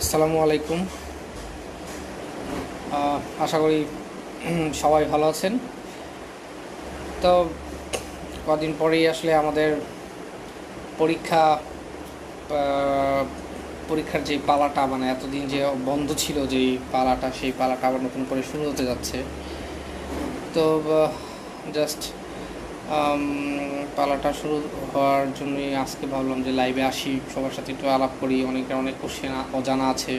আসসালামু আলাইকুম। আশা করি সবাই ভালো আছেন। তো কদিন পরেই আসলে আমাদের পরীক্ষা পরীক্ষার যেই পালাটা, মানে এতদিন যে বন্ধ ছিল যেই পালাটা, সেই পালাটা আবার নতুন করে শুরু হতে যাচ্ছে। তো জাস্ট পালাটা শুরু হওয়ার জন্যই আজকে ভাবলাম যে লাইভে আসি, সবার সাথে একটু আলাপ করি। অনেকের অনেক কোশ্চেন অজানা আছে,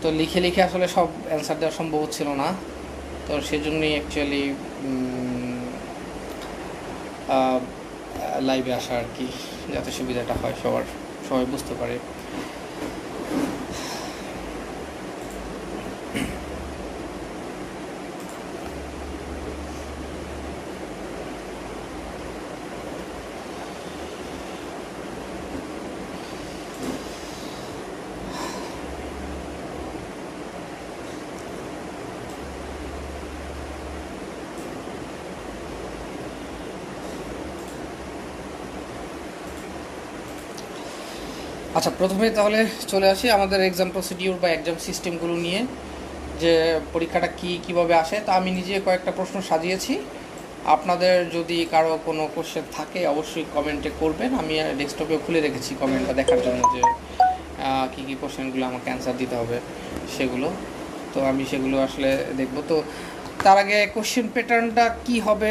তো লিখে লিখে আসলে সব অ্যান্সার দেওয়া সম্ভব হচ্ছিল না। তো সেজন্যই অ্যাকচুয়ালি লাইভে আসা আর কি, যাতে সুবিধাটা হয় সবাই বুঝতে পারে। আচ্ছা, প্রথমে তাহলে চলে আসি আমাদের এক্সাম প্রসিডিউর বা এক্সাম সিস্টেমগুলো নিয়ে, যে পরীক্ষাটা কীভাবে আসে। তা আমি নিজে কয়েকটা প্রশ্ন সাজিয়েছি। আপনাদের যদি কারো কোনো কোশ্চেন থাকে অবশ্যই কমেন্টে করবেন। আমি ডেস্কটপেও খুলে রেখেছি কমেন্টটা দেখার জন্য, যে কী কী কোশ্চেনগুলো আমাকে অ্যান্সার দিতে হবে সেগুলো। তো আমি সেগুলো আসলে দেখব। তো তার আগে কোশ্চেন প্যাটার্নটা কী হবে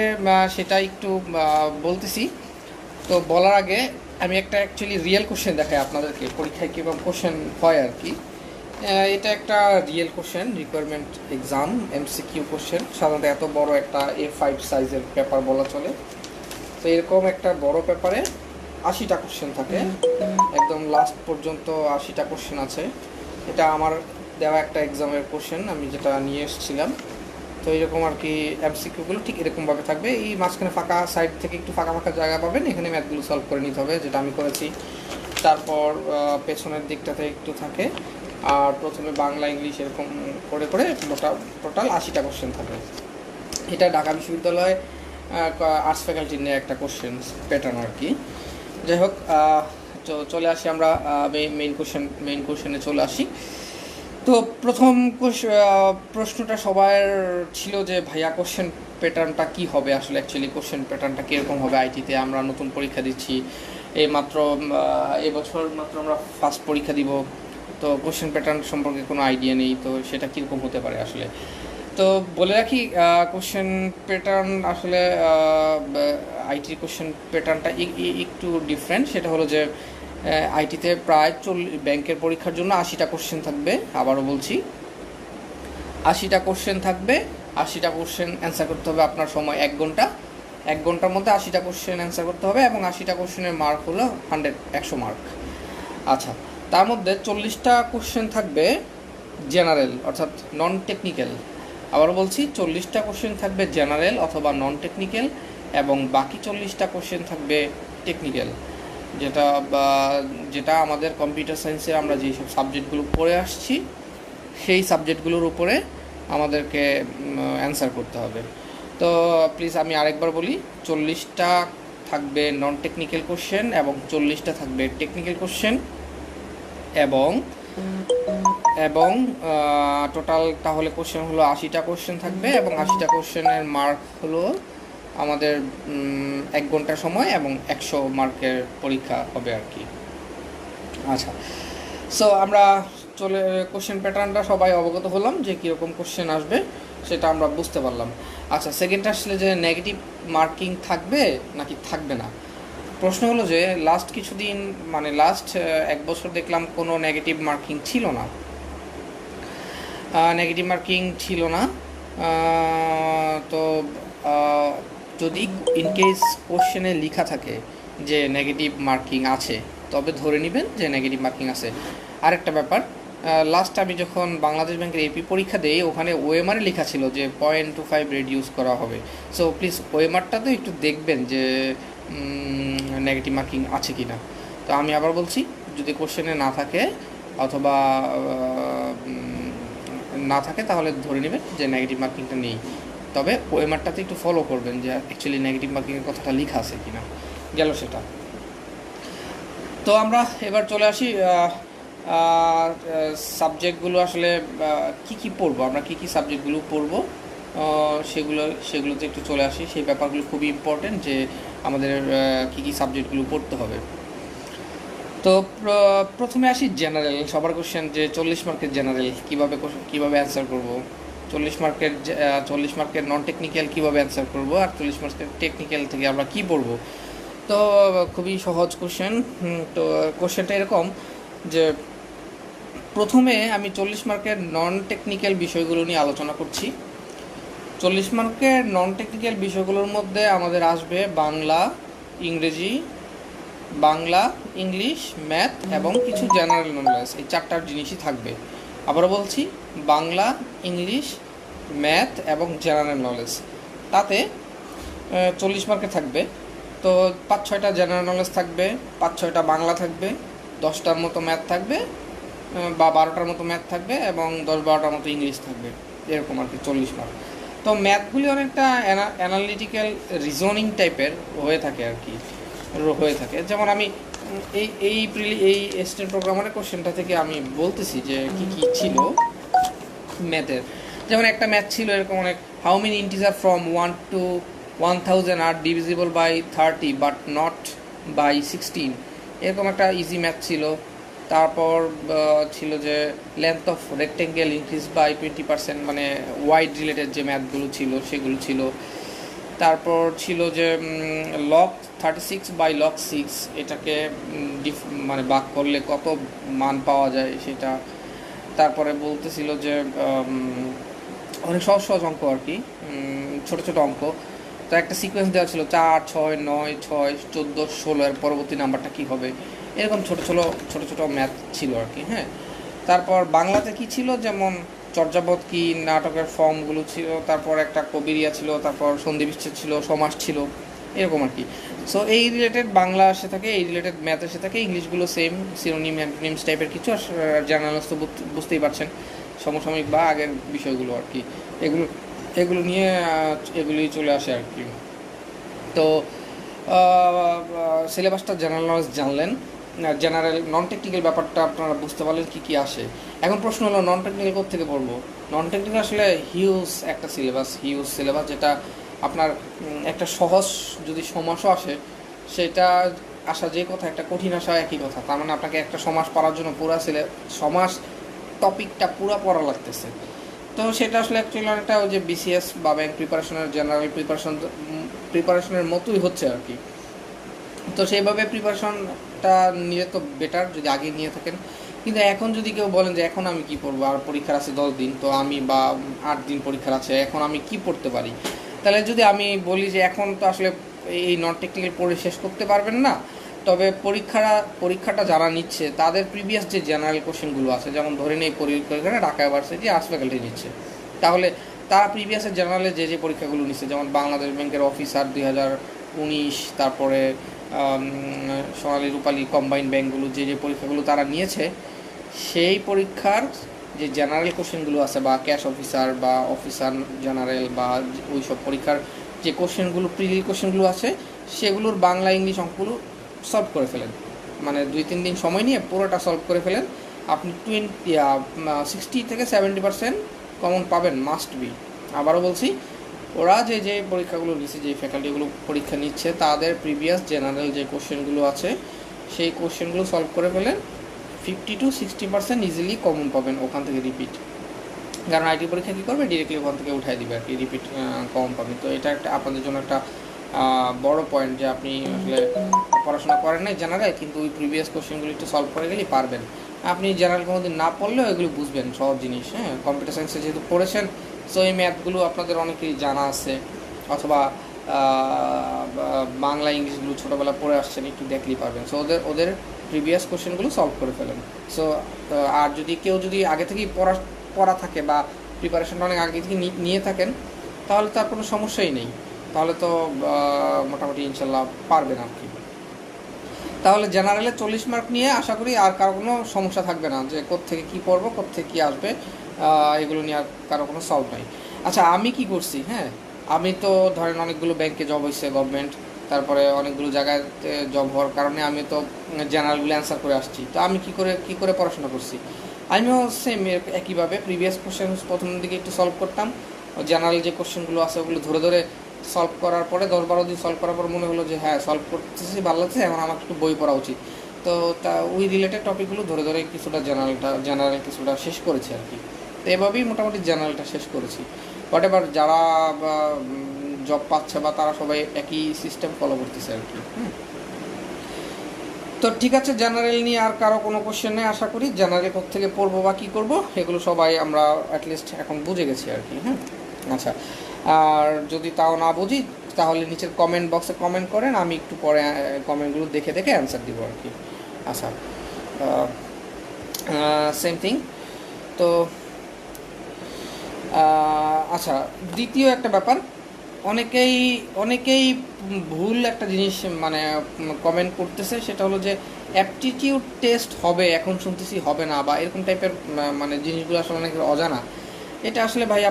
সেটা একটু বলতেছি। তো বলার আগে আমি একটা অ্যাকচুয়ালি রিয়েল কোশ্চেন দেখাই আপনাদেরকে, পরীক্ষায় কীরকম কোশ্চেন হয় আর কি। এটা একটা real question, requirement exam MCQ question. সাধারণত এত বড় একটা A5 সাইজের পেপার বলা চলে। তো এরকম একটা বড় পেপারে 80টা কোশ্চেন থাকে, একদম লাস্ট পর্যন্ত 80টা কোশ্চেন আছে। এটা আমার দেওয়া একটা এক্সামের কোশ্চেন, আমি যেটা নিয়ে এসেছিলাম। তো এরকম আর কি এমসিকিউগুলো ঠিক এরকমভাবে থাকবে। এই মাঝখানে ফাঁকা সাইড থেকে একটু ফাঁকা ফাঁকা জায়গা পাবেন, এখানে ম্যাথগুলো সলভ করে নিতে হবে, যেটা আমি করেছি। তারপর পেছনের দিকটাতে একটু থাকে। আর প্রথমে বাংলা ইংলিশ এরকম করে করে টোটাল 80টা কোশ্চেন থাকে। এটা ঢাকা বিশ্ববিদ্যালয় আর্টস ফ্যাকাল্টির নিয়ে একটা কোশ্চেন প্যাটার্ন আর কি। যাই হোক, চলে আসি আমরা মেইন কোশ্চেনে চলে আসি। তো প্রথম প্রশ্নটা সবার ছিল যে ভাইয়া কোশ্চেন প্যাটার্নটা কী হবে আসলে, অ্যাকচুয়ালি কোশ্চেন প্যাটার্নটা কীরকম হবে। আইটিতে আমরা নতুন পরীক্ষা দিচ্ছি, এবছর মাত্র আমরা ফার্স্ট পরীক্ষা দিব। তো কোশ্চেন প্যাটার্ন সম্পর্কে কোনো আইডিয়া নেই, তো সেটা কীরকম হতে পারে আসলে। তো বলে রাখি, কোশ্চেন প্যাটার্ন আসলে আইটির কোশ্চেন প্যাটার্নটা একটু ডিফারেন্ট। সেটা হলো যে আইটিতে প্রায় ব্যাংকের পরীক্ষার জন্য 80টা কোশ্চেন থাকবে। আবারও বলছি, 80টা কোশ্চেন থাকবে। 80টা কোশ্চেন অ্যান্সার করতে হবে আপনার সময় 1 ঘন্টা। 1 ঘন্টার মধ্যে 80টা কোশ্চেন অ্যান্সার করতে হবে, এবং 80টা কোশ্চেনের মার্ক হলো 100 মার্ক। আচ্ছা, তার মধ্যে 40টা কোশ্চেন থাকবে জেনারেল অর্থাৎ নন টেকনিক্যাল। আবার বলছি, 40টা কোশ্চেন থাকবে জেনারেল অথবা নন টেকনিক্যাল, এবং বাকি 40টা কোশ্চেন থাকবে টেকনিক্যাল, যেটা আমাদের কম্পিউটার সায়েন্সের আমরা যেসব সাবজেক্টগুলো পড়ে আসছি সেই সাবজেক্টগুলোর উপরে আমাদেরকে অ্যান্সার করতে হবে। তো প্লিজ আমি আরেকবার বলি, 40টা থাকবে নন টেকনিক্যাল কোশ্চেন এবং 40টা থাকবে টেকনিক্যাল কোশ্চেন, এবং এবং টোটাল তাহলে কোশ্চেন হলো 80টা কোশ্চেন থাকবে, এবং 80টা কোশ্চেনের মার্ক হলো আমাদের 1 ঘন্টার সময়, এবং 100 মার্কের পরীক্ষা হবে আর কি। আচ্ছা, সো আমরা কোশ্চেন প্যাটার্নটা সবাই অবগত হলাম যে কীরকম কোশ্চেন আসবে, সেটা আমরা বুঝতে পারলাম। আচ্ছা, সেকেন্ড আসলে যে নেগেটিভ মার্কিং থাকবে নাকি থাকবে না। প্রশ্ন হলো যে লাস্ট কিছুদিন, মানে লাস্ট 1 বছর দেখলাম কোনো নেগেটিভ মার্কিং ছিল না। তো যদি ইনকেস কোশ্চেনে লেখা থাকে যে নেগেটিভ মার্কিং আছে, তবে ধরে নেবেন যে নেগেটিভ মার্কিং আছে। আরেকটা ব্যাপার, লাস্ট আমি যখন বাংলাদেশ ব্যাংকের এপি পরীক্ষা দিই, ওখানে ওএমআরে লেখা ছিল যে 0.25 রিডিউস করা হবে। সো প্লিজ ওএমআরটাতেও একটু দেখবেন যে নেগেটিভ মার্কিং আছে কি না। তো আমি আবার বলছি, যদি কোশ্চেনে না থাকে অথবা না থাকে, তাহলে ধরে নেবেন যে নেগেটিভ মার্কিংটা নেই। তবে ওএমআরটাতে একটু ফলো করবেন যে অ্যাকচুয়ালি নেগেটিভ মার্কিংয়ের কথাটা লেখা আছে কিনা। গেল সেটা। তো আমরা এবার চলে আসি সাবজেক্টগুলো আসলে কি কি পড়বো, আমরা কি কি সাবজেক্টগুলো পড়বো সেগুলোতে একটু চলে আসি। সেই ব্যাপারগুলো খুবই ইম্পর্টেন্ট যে আমাদের কি কি সাবজেক্টগুলো পড়তে হবে। তো প্রথমে আসি জেনারেল, সবার কোশ্চেন যে 40 মার্কের জেনারেল কীভাবে অ্যান্সার করব, 40 মার্কের নন টেকনিক্যাল কীভাবে অ্যান্সার করব, আর 40 মার্কের টেকনিক্যাল থেকে আমরা কি পড়ব। তো খুবই সহজ কোশ্চেন। তো কোশ্চেনটা এরকম যে প্রথমে আমি 40 মার্কের নন টেকনিক্যাল বিষয়গুলো নিয়ে আলোচনা করছি। 40 মার্কের নন টেকনিক্যাল বিষয়গুলোর মধ্যে আমাদের আসবে বাংলা, ইংলিশ, ম্যাথ এবং কিছু জেনারেল নলেজ, এই 4টা জিনিসই থাকবে। আবারও বলছি, বাংলা, ইংলিশ, ম্যাথ এবং জেনারেল নলেজ। তাতে 40 মার্কে থাকবে। তো 5-6টা জেনারেল নলেজ থাকবে, 5-6টা বাংলা থাকবে, 10টার মতো ম্যাথ থাকবে বা 12টার মতো ম্যাথ থাকবে এবং 10-12টার মতো ইংলিশ থাকবে, এরকম আর কি 40 মার্ক। তো ম্যাথগুলি অনেকটা অ্যানালিটিক্যাল রিজনিং টাইপের হয়ে থাকে আর কি, যেমন আমি এই স্টেট প্রোগ্রামারের কোশ্চেনটা থেকে আমি বলতেছি যে কি কি ছিল ম্যাথের। যেমন একটা ম্যাথ ছিল এরকম অনেক, how many integer from 1 to 1000 আর divisible by 30 but not by 16, এরকম একটা ইজি ম্যাথ ছিল। তারপর ছিল যে length of rectangle increase by 20%, মানে ওয়াইড রিলেটেড যে ম্যাথগুলো ছিল সেগুলো ছিল। তারপর ছিল যে লগ 36 বাই লগ 6, এটাকে মানে ভাগ করলে কত মান পাওয়া যায় সেটা। তারপরে বলতেছিল যে অনেক সহজ সহজ অঙ্ক আর কি, ছোটো ছোটো অঙ্ক। তো একটা সিকোয়েন্স দেওয়া ছিল 4, 6, 9, 6, 14, 16, এর পরবর্তী নাম্বারটা কী হবে, এরকম ছোটো ছোটো ম্যাথ ছিল আর কি। হ্যাঁ, তারপর বাংলাতে কি ছিল, যেমন চর্যাপদ কি, নাটকের ফর্মগুলো ছিল, তারপর একটা কবিরিয়া ছিল, তারপর সন্ধিবিচ্ছেদ ছিল, সমাস ছিল, এরকম আর কি। সো এই রিলেটেড বাংলা এসে থাকে, এই রিলেটেড ম্যাথ এসে থাকে, ইংলিশগুলো সেম সিনোনিম অ্যান্টোনিমস টাইপের কিছু, আর জার্নালস তো বুঝতেই পারছেন সমসাময়িক বা আগের বিষয়গুলো আর কি, এগুলো নিয়ে এগুলোই চলে আসে আর কি। তো সিলেবাসটা জেনারেল নলেজ জানলেন, জেনারেল নন টেকনিক্যাল ব্যাপারটা আপনারা বুঝতে পারলেন কী কী আসে। এখন প্রশ্ন হলো নন টেকনিক্যাল কোথা থেকে পড়বো। নন টেকনিক্যাল আসলে হিউজ সিলেবাস, যেটা আপনার একটা সহজ যদি সমাসও আসে, সেটা আসা যে কথা, একটা কঠিন আসা একই কথা। তার মানে আপনাকে একটা সমাস পড়ার জন্য সমাস টপিকটা পুরো পড়া লাগতেছে। তো সেটা আসলে অ্যাকচুয়ালি অনেকটা ওই যে বিসিএস বা ব্যাংক প্রিপারেশনের জেনারেল প্রিপারেশনের মতোই হচ্ছে আর কি। তো সেইভাবে প্রিপারেশনটা নিয়ে তো বেটার যদি আগে নিয়ে থাকেন। কিন্তু এখন যদি কেউ বলেন যে এখন আমি কি পড়বো, আর পরীক্ষার আছে 10 দিন, তো আমি বা 8 দিন পরীক্ষার আছে, এখন আমি কি পড়তে পারি, তাহলে যদি আমি বলি যে এখন তো আসলে এই নন টেকনিক্যাল পড়ে শেষ করতে পারবেন না, তবে পরীক্ষাটা যারা নিচ্ছে তাদের প্রিভিয়াস যে জেনারেল কোশ্চেনগুলো আছে, যেমন ধরে নিই পরীক্ষাটা ঢাকা ইউনিভার্সিটি আর্টস ফ্যাকাল্টি নিচ্ছে, তাহলে তারা প্রিভিয়াসের জেনারেলে যে পরীক্ষাগুলো নিচ্ছে, যেমন বাংলাদেশ ব্যাংকের অফিসার 2019, তারপরে সোনালী রূপালী কম্বাইন্ড ব্যাঙ্কগুলো যে পরীক্ষাগুলো তারা নিয়েছে, সেই পরীক্ষার যে জেনারেল কোশ্চেনগুলো আছে, বা ক্যাশ অফিসার বা অফিসার জেনারেল বা ওই সব পরীক্ষার যে কোশ্চেনগুলো প্রিলি কোশ্চেনগুলো আছে, সেগুলোর বাংলা ইংলিশ অঙ্কগুলো সলভ করে ফেলেন। মানে 2-3 দিন সময় নিয়ে পুরোটা সলভ করে ফেলেন, আপনি 60 থেকে 70% কমন পাবেন, মাস্ট বি। আবারও বলছি, ওরা যে পরীক্ষাগুলো নিচ্ছে, যে ফ্যাকাল্টিগুলো পরীক্ষা নিচ্ছে, তাদের প্রিভিয়াস জেনারেল যে কোশ্চেনগুলো আছে, সেই কোশ্চেনগুলো সলভ করে ফেলেন, 50 to 60% ইজিলি কমন পাবেন ওখান থেকে রিপিট। কারণ আইটি পরীক্ষা কী করবে, ডিরেক্টলি ওখান থেকে উঠাই দিবে আর কি, রিপিট কমন পাবেন। তো এটা একটা আপনাদের জন্য একটা বড় পয়েন্ট, যে আপনি আসলে পড়াশোনা করেন নাই জেনারেল, কিন্তু ওই প্রিভিয়াস কোশ্চেনগুলো একটু সলভ করে গেলেই পারবেন। আপনি জেনারেল কোনো দিন না পড়লেও এগুলো বুঝবেন, সব জিনিস। হ্যাঁ, কম্পিউটার সায়েন্সে যেহেতু পড়েছেন, সো এই ম্যাথগুলো আপনাদের অনেকেই জানা আছে, অথবা বাংলা ইংলিশগুলো ছোটোবেলা পড়ে আসছেন, একটু দেখলেই পারবেন। সো ওদের প্রিভিয়াস কোশ্চেনগুলো সলভ করে ফেলেন। সো আর যদি কেউ আগে থেকেই পড়া থাকে বা প্রিপারেশনটা অনেক আগে থেকে নিয়ে থাকেন, তাহলে তার কোনো সমস্যাই নেই, তাহলে তো মোটামুটি ইনশাল্লাহ পারবেন আর কি। তাহলে জেনারেলে 40 মার্ক নিয়ে আশা করি আর কারো কোনো সমস্যা থাকবে না, যে কোত্থেকে কী পড়বো, কোত্থেকে কী আসবে, এগুলো নিয়ে আর কারো কোনো সলভ নাই। আচ্ছা, আমি কি করছি, হ্যাঁ, আমি তো ধরেন অনেকগুলো ব্যাংকে জব হয়েছে গভর্নমেন্ট, তারপরে অনেকগুলো জায়গাতে জব হওয়ার কারণে আমি তো জেনারেলগুলো অ্যান্সার করে আসছি। তো আমি কী করে পড়াশোনা করছি, আমিও সেম একইভাবে প্রিভিয়াস কোশ্চেন প্রথম দিকে একটু সলভ করতাম, জেনারেল যে কোশ্চেনগুলো আছে ওগুলো ধরে ধরে সলভ করার পরে 10-12 দিন সলভ করার পর মনে হলো যে হ্যাঁ সলভ করতেছি, ভালো লাগছে, এখন আমার একটু বই পড়া উচিত। তো তা ওই রিলেটেড টপিকগুলো ধরে ধরে কিছুটা জেনারেল কিছুটা শেষ করেছি আর কি। তো এভাবেই মোটামুটি জেনারেলটা শেষ করেছি। হোয়াট এভার যারা জব পাচ্ছে বা তারা সবাই একই সিস্টেম ফলো করতেছে আর কি। তো ঠিক আছে, জেনারেল নিয়ে আর কারো কোনো কোশ্চেন নেই আশা করি। জেনারেল থেকে পড়বো বা কী করবো এগুলো সবাই আমরা অ্যাটলিস্ট এখন বুঝে গেছি আর কি। আচ্ছা, আর যদি তাও না বুঝি তাহলে নিচের কমেন্ট বক্সে কমেন্ট করেন, আমি একটু পরে কমেন্টগুলো দেখে দেখে অ্যান্সার দিব আর কি। আচ্ছা, সেম থিং। তো আচ্ছা, দ্বিতীয় একটা ব্যাপার, অনেকেই ভুল একটা জিনিস মানে কমেন্ট করতেছে, সেটা হলো যে অ্যাপটিটিউড টেস্ট হবে, এখন শুনতেছি হবে না, বা এরকম টাইপের মানে জিনিসগুলো আসলে অনেকের অজানা। এটা আসলে ভাই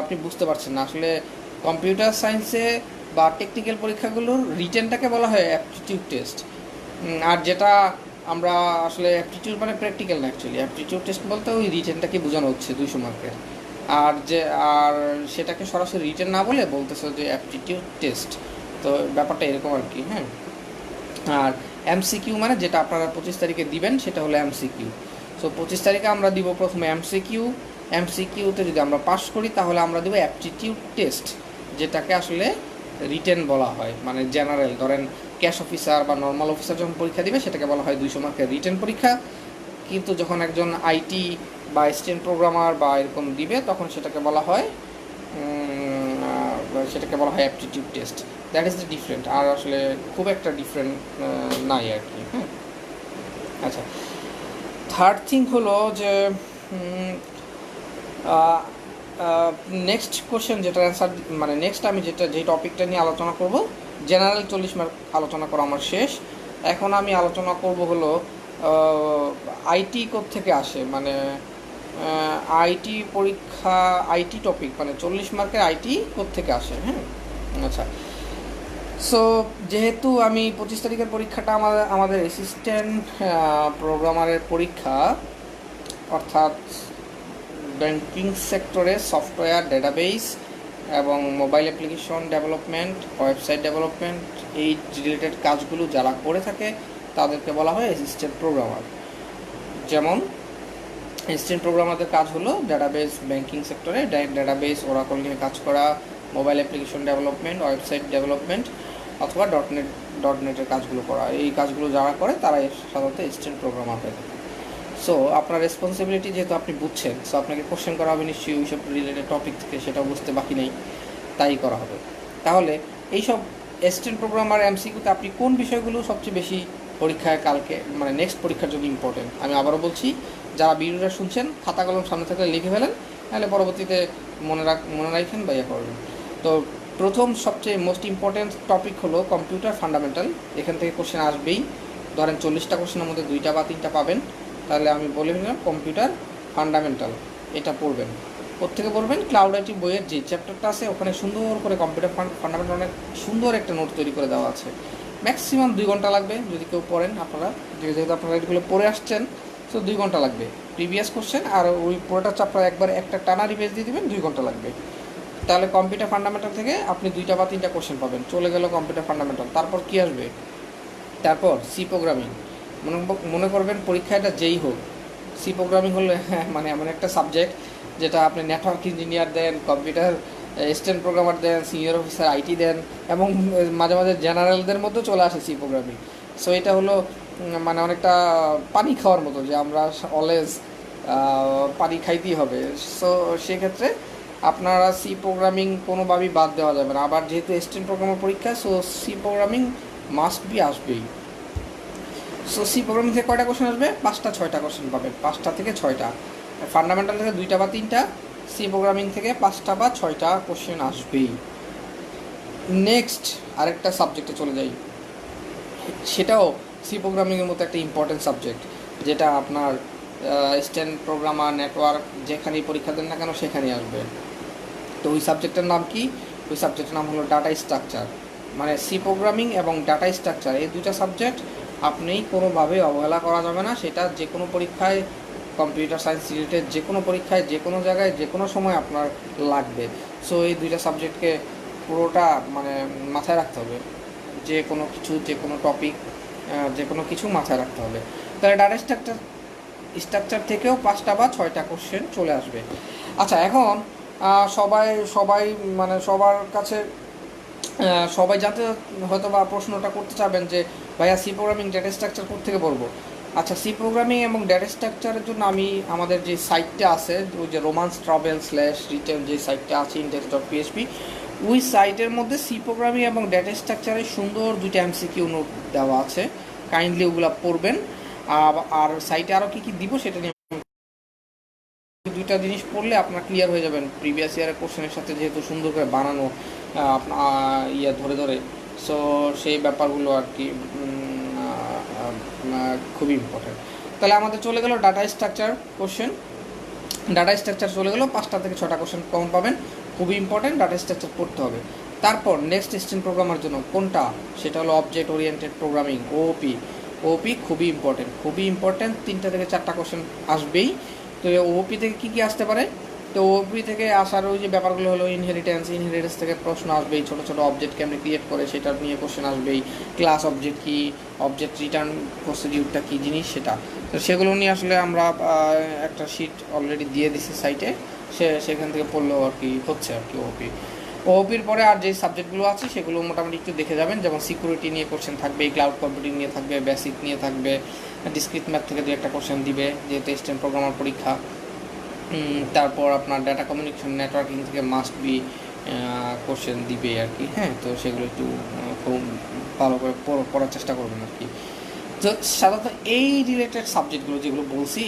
আপনি বুঝতে পারছেন না। আসলে কম্পিউটার সায়েন্সে বা টেকনিক্যাল পরীক্ষাগুলোর রিটেনটাকে বলা হয় অ্যাপটিটিউড টেস্ট। আর যেটা আমরা আসলে অ্যাপটিটিউড মানে প্র্যাকটিক্যাল না, অ্যাকচুয়ালি অ্যাপটিটিউড টেস্ট বলতে ওই রিটেনটাকে বোঝানো হচ্ছে 200 মার্কের। আর সেটাকে সরাসরি রিটেন না বলে বলতেছে যে অ্যাপটিটিউড টেস্ট। তো ব্যাপারটা এরকম আর কি। আর এমসিকিউ মানে যেটা আপনারা 25 তারিখে দিবেন সেটা হলো এমসিকিউ। সো 25 তারিখে আমরা দিব প্রথমে এমসিকিউতে যদি আমরা পাস করি তাহলে আমরা দেবো অ্যাপটিটিউড টেস্ট, যেটাকে আসলে রিটেন বলা হয়। মানে জেনারেল ধরেন ক্যাশ অফিসার বা নর্মাল অফিসার যখন পরীক্ষা দিবে সেটাকে বলা হয় 200 মার্কের রিটেন পরীক্ষা। কিন্তু যখন একজন আইটি বা স্টেন প্রোগ্রামার বা এরকম দিবে তখন সেটাকে বলা হয় aptitude test. That is the different, আর আসলে খুব একটা ডিফারেন্ট নাই আর কি। আচ্ছা, থার্ড থিং হলো যে নেক্সট কোশ্চেন যেটা অ্যান্সার মানে নেক্সট আমি যে টপিকটা নিয়ে আলোচনা করব, জেনারেল 40 মার্ক আলোচনা করা আমার শেষ। এখন আমি আলোচনা করব হলো আইটি থেকে আসে, মানে আইটি পরীক্ষা, আইটি টপিক মানে 40 মার্কের আইটি থেকে আসে। আচ্ছা, সো যেহেতু আমি 25 তারিখের পরীক্ষাটা আমাদের অ্যাসিস্ট্যান্ট প্রোগ্রামারের পরীক্ষা, অর্থাৎ ব্যাংকিং সেক্টরে সফটওয়্যার ডেটাবেস এবং mobile application development, website development, এই রিলেটেড কাজগুলো যারা করে থাকে তাদেরকে বলা হয় অ্যাসিস্ট্যান্ট প্রোগ্রামার। যেমন অ্যাসিস্ট্যান্ট প্রোগ্রামারদের কাজ হলো ডেটাবেস, ব্যাংকিং সেক্টরে ডেটাবেস ওরাকল নিয়ে কাজ করা, mobile application development, website development অথবা ডটনেটের কাজগুলো করা। এই কাজগুলো যারা করে তারাই সাধারণত অ্যাসিস্ট্যান্ট প্রোগ্রামার হয়ে থাকে। সো আপনার রেসপন্সিবিলিটি যেহেতু আপনি বুঝছেন, সো আপনাকে কোশ্চেন করা হবে নিশ্চয়ই ওইসব রিলেটেড টপিক থেকে, সেটা বুঝতে বাকি নেই, তাই করা হবে। তাহলে এইসব অ্যাসিস্ট্যান্ট প্রোগ্রামার এমসিকিউতে আপনি কোন বিষয়গুলো সবচেয়ে বেশি পরীক্ষায় কালকে মানে নেক্সট পরীক্ষার জন্য ইম্পর্টেন্ট, আমি আবারও বলছি, যারা ভিডিওটা শুনছেন খাতা কলম সামনে থাকলে লিখে ফেলেন, তাহলে পরবর্তীতে মনে রাখেন বা ইয়ে করবেন। তো প্রথম সবচেয়ে মোস্ট ইম্পর্টেন্ট টপিক হলো কম্পিউটার ফান্ডামেন্টাল। এখান থেকে কোশ্চেন আসবেই, ধরেন 40টা কোশ্চেনের মধ্যে 2টা বা 3টা পাবেন। তাহলে আমি বলে নিলাম কম্পিউটার ফান্ডামেন্টাল, এটা পড়বেন। কোত্থেকে পড়বেন? ক্লাউড আইটি বইয়ের যে চ্যাপ্টারটা আছে ওখানে সুন্দর করে কম্পিউটার ফান্ডামেন্টাল অনেক সুন্দর একটা নোট তৈরি করে দেওয়া আছে। ম্যাক্সিমাম 2 ঘন্টা লাগবে যদি কেউ পড়েন, আপনারা যেহেতু আপনারা এগুলো পড়ে আসছেন, সো 2 ঘন্টা লাগবে। প্রিভিয়াস কোশ্চেন আর ওই পুরোটা চ্যাপ্টার একবার একটা টানা রিভাইজ দিয়ে দেবেন, 2 ঘন্টা লাগবে। তাহলে কম্পিউটার ফান্ডামেন্টাল থেকে আপনি 2টা বা 3টা কোশ্চেন পাবেন। চলে গেল কম্পিউটার ফান্ডামেন্টাল। তারপর কি আসবে? তারপর সি প্রোগ্রামিং। মনে করবেন পরীক্ষা এটা যেই হোক, সি প্রোগ্রামিং হলে মানে এমন একটা সাবজেক্ট যেটা আপনি নেটওয়ার্ক ইঞ্জিনিয়ার দেন, কম্পিউটার অ্যাসিস্ট্যান্ট প্রোগ্রামার দেন, সিনিয়র অফিসার আইটি দেন, এবং মাঝে মাঝে জেনারেলদের মধ্যেও চলে আসে সি প্রোগ্রামিং। সো এটা হলো মানে অনেকটা পানি খাওয়ার মতো, যে আমরা অলওয়েজ পানি খাইতেই হবে। সো সেক্ষেত্রে আপনারা সি প্রোগ্রামিং কোনোভাবেই বাদ দেওয়া যাবে না। আবার যেহেতু অ্যাসিস্ট্যান্ট প্রোগ্রামার পরীক্ষা, so C programming must be আসবেই। সো সি প্রোগ্রামিং থেকে কয়টা কোশ্চেন আসবে? 5টা-6টা কোশ্চেন পাবেন, 5টা থেকে 6টা। ফান্ডামেন্টাল থেকে 2টা বা 3টা, সি প্রোগ্রামিং থেকে 5টা বা 6টা কোশ্চেন আসবেই। নেক্সট আরেকটা সাবজেক্টে চলে যাই, সেটাও সি প্রোগ্রামিংয়ের মতো একটা ইম্পর্টেন্ট সাবজেক্ট, যেটা আপনার স্ট্যান্ড প্রোগ্রামার, নেটওয়ার্ক যেখানেই পরীক্ষা দেন না কেন সেখানেই আসবে। তো ওই সাবজেক্টের নাম কি? ওই সাবজেক্টের নাম হলো ডাটা স্ট্রাকচার। মানে সি প্রোগ্রামিং এবং ডাটা স্ট্রাকচার, এই দুইটা সাবজেক্ট আপনি কোনোভাবেই অবহেলা করা যাবে না। সেটা যে কোনো পরীক্ষায়, কম্পিউটার সায়েন্স রিলেটেড যে কোনো পরীক্ষায়, যে কোনো জায়গায়, যে কোনো সময় আপনার লাগবে। সো এই দুইটা সাবজেক্টকে পুরোটা মানে মাথায় রাখতে হবে। যে কোনো কিছু, যে কোনো টপিক, যে কোনো কিছু মাথায় রাখতে হবে। তাহলে ডাটা স্ট্রাকচার থেকেও 5টা বা 6টা কোশ্চেন চলে আসবে। আচ্ছা, এখন সবাই সবাই মানে সবার কাছে সবাই জানতে হয়তো বা প্রশ্নটা করতে চাবেন যে ভাইয়া সি প্রোগ্রামিং ডেটা স্ট্রাকচার কোত্থেকে পড়বো। আচ্ছা, সি প্রোগ্রামিং এবং ডেটা স্ট্রাকচারের জন্য আমি আমাদের যে সাইটটা আছে, ওই যে রোমান্স ট্রাভেল /রিটেল যে সাইটটা আছে index.php, ওই সাইটের মধ্যে সি প্রোগ্রামিং এবং ডেটা স্ট্রাকচারের সুন্দর 2টা MCQ নোট দেওয়া আছে। কাইন্ডলি ওগুলো পড়বেন। আর সাইটে আরও কী কী দিব সেটা নিয়ে 2টা জিনিস পড়লে আপনার ক্লিয়ার হয়ে যাবেন প্রিভিয়াস ইয়ারের কোশ্চেনের সাথে, যেহেতু সুন্দর করে বানানো ধরে ধরে। সো সেই ব্যাপারগুলো আর কি খুবই ইম্পর্টেন্ট। তাহলে আমাদের চলে গেল data structure question. Data structure চলে গেল, 5টা থেকে 6টা কোশ্চেন কমন পাবেন। খুবই ইম্পর্টেন্ট, ডাটা স্ট্রাকচার পড়তে হবে। তারপর নেক্সট স্টেম প্রোগ্রামার জন্য কোনটা, সেটা হলো অবজেক্ট ওরিয়েন্টেড প্রোগ্রামিং, ওপি খুবই ইম্পর্টেন্ট, খুবই ইম্পর্টেন্ট। 3টা থেকে 4টা কোশ্চেন আসবেই। তো ওপি থেকে কী কী আসতে পারে? তো ওপি থেকে আসার ওই যে ব্যাপারগুলো হলো ইনহেরিটেন্স থেকে প্রশ্ন আসবেই, ছোটো ছোটো অবজেক্ট কেমনি ক্রিয়েট করে সেটা নিয়ে কোশ্চেন আসবেই। ক্লাস অবজেক্ট কী, অবজেক্ট রিটার্ন প্রসিডিউরটা কী জিনিস সেটা, তো সেগুলো নিয়ে আসলে আমরা একটা শিট অলরেডি দিয়ে দিছি সাইটে, সেখান থেকে পড়লেও আর কি হচ্ছে আর কি। ওপির পরে আর যে সাবজেক্টগুলো আছে সেগুলো মোটামুটি একটু দেখে যাবেন। যেমন সিকিউরিটি নিয়ে কোশ্চেন থাকবে, ক্লাউড কম্পিউটিং নিয়ে থাকবে, বেসিক নিয়ে থাকবে, ডিসক্রিট ম্যাথ থেকে 2-একটা কোশ্চেন দিবে যেহেতু স্টেম প্রোগ্রামার পরীক্ষা। তারপর আপনার ডাটা কমিউনিকেশন নেটওয়ার্কিং থেকে মাস্ট বি কোশ্চেন দিবে আর কি। হ্যাঁ, তো সেগুলো একটু খুব ভালো করে পড়ার চেষ্টা করবেন আর কি। তো সাধারণত এই রিলেটেড সাবজেক্টগুলো যেগুলো বলছি,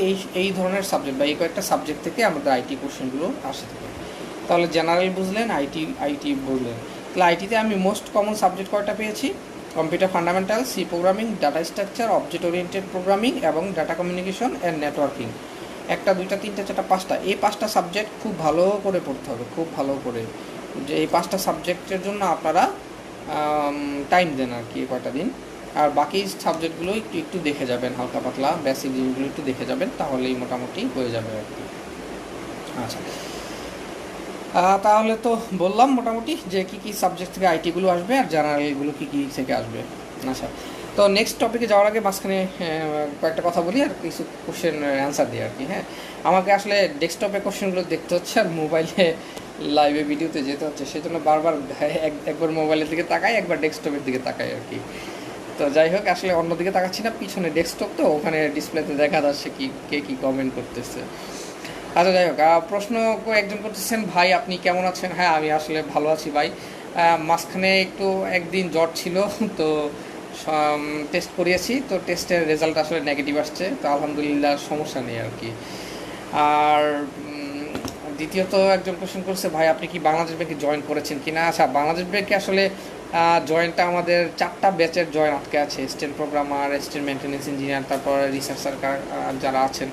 এই ধরনের সাবজেক্ট বা এই কয়েকটা সাবজেক্ট থেকে আমাদের আইটি কোশ্চেনগুলো আসে থাকে। তাহলে জেনারেল বুঝলেন, আইটি বুঝলেন। তাহলে আইটিতে আমি মোস্ট কমন সাবজেক্ট কয়টা পেয়েছি? Computer fundamental, C programming, data structure, object oriented programming এবং ডাটা কমিউনিকেশন অ্যান্ড নেটওয়ার্কিং। 1টা 2টা 3টা 4টা 5টা, এই 5টা সাবজেক্ট খুব ভালো করে পড়তে হবে, খুব ভালো করে। যে এই 5টা সাবজেক্টের জন্য আপনারা টাইম দেন আর কি, কয়টা দিন। আর বাকি সাবজেক্টগুলো একটু দেখে যাবেন, হালকা পাতলা বেসিক জিনিসগুলো একটু দেখে যাবেন, তাহলেই মোটামুটি হয়ে যাবে আর কি। আচ্ছা, তাহলে তো বললাম মোটামুটি যে কী কী সাবজেক্ট থেকে আইটিগুলো আসবে আর জেনারেলগুলো কী কী থেকে আসবে। আচ্ছা, তো নেক্সট টপিকে যাওয়ার আগে মাঝখানে কয়েকটা কথা বলি আর কিছু কোশ্চেন অ্যান্সার দিই আর কি। হ্যাঁ, আমাকে আসলে ডেস্কটপে কোশ্চেনগুলো দেখতে হচ্ছে আর মোবাইলে লাইভে ভিডিওতে যেতে হচ্ছে, সেজন্য বারবার একবার মোবাইলের দিকে তাকাই, একবার ডেস্কটপের দিকে তাকাই আর কি। তো যাই হোক, আসলে অন্যদিকে তাকাচ্ছি না, পিছনে ডেস্কটপ তো ওখানে ডিসপ্লেতে দেখা যাচ্ছে কে কী কমেন্ট করতেছে। আচ্ছা, যাই হোক, প্রশ্ন একজন করতেছেন, ভাই আপনি কেমন আছেন? হ্যাঁ, আমি আসলে ভালো আছি ভাই। মাঝখানে একটু একদিন জ্বর ছিল, তো টেস্ট করিয়েছি, তো টেস্টের রেজাল্ট আসলে নেগেটিভ আসছে, তো আলহামদুলিল্লাহ সমস্যা নেই আর কি। আর দ্বিতীয়ত একজন কোশ্চেন করছে, ভাই আপনি কি বাংলাদেশ ব্যাংকে জয়েন করেছেন কি না? আচ্ছা, বাংলাদেশ ব্যাংকে আসলে জয়েনটা আমাদের 4টা ব্যাচের জয়েন আটকে আছে, stem programmer, stem maintenance engineer, তারপর রিসার্চার যারা আছেন,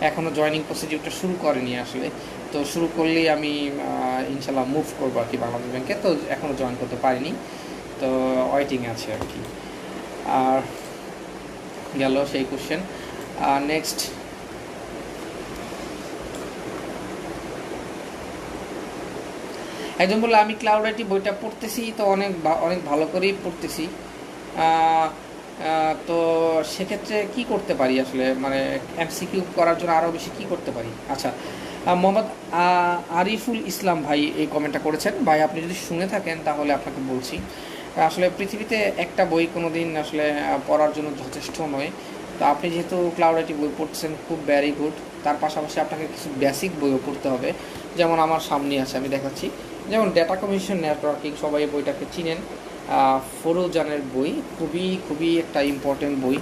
এখনও জয়েনিং প্রসিডিউরটা শুরু করেনি আসলে। তো শুরু করলেই আমি ইনশাল্লাহ মুভ করবো আর কি বাংলাদেশ ব্যাংকে, তো এখনও জয়েন করতে পারিনি, তো ওয়েটিংয়ে আছে আর কি। আর গেল সেই কোশ্চেন। নেক্সট, একজন বললো আমি ক্লাউড আইটি বইটা পড়তেছি, তো অনেক ভালো করেই পড়তেছি, তো সেক্ষেত্রে কি করতে পারি আসলে, মানে এমসিকিউ করার জন্য আরও বেশি কি করতে পারি? আচ্ছা, মোহাম্মদ আরিফুল ইসলাম ভাই এই কমেন্টটা করেছেন। ভাই আপনি যদি শুনে থাকেন তাহলে আপনাকে বলছি, আসলে পৃথিবীতে একটা বই কোনো দিন আসলে পড়ার জন্য যথেষ্ট নয়। তো আপনি যেহেতু ক্লাউড আইটি বই পড়ছেন, খুব ভ্যারি গুড। তার পাশাপাশি আপনাকে কিছু বেসিক বইও পড়তে হবে, যেমন আমার সামনে আছে, আমি দেখাচ্ছি। যেমন ডেটা কমিউনিকেশন নেটওয়ার্কিং, সবাই এই বইটাকে চিনেন, ফরুজানের বই, খুবই একটা ইম্পর্টেন্ট বই,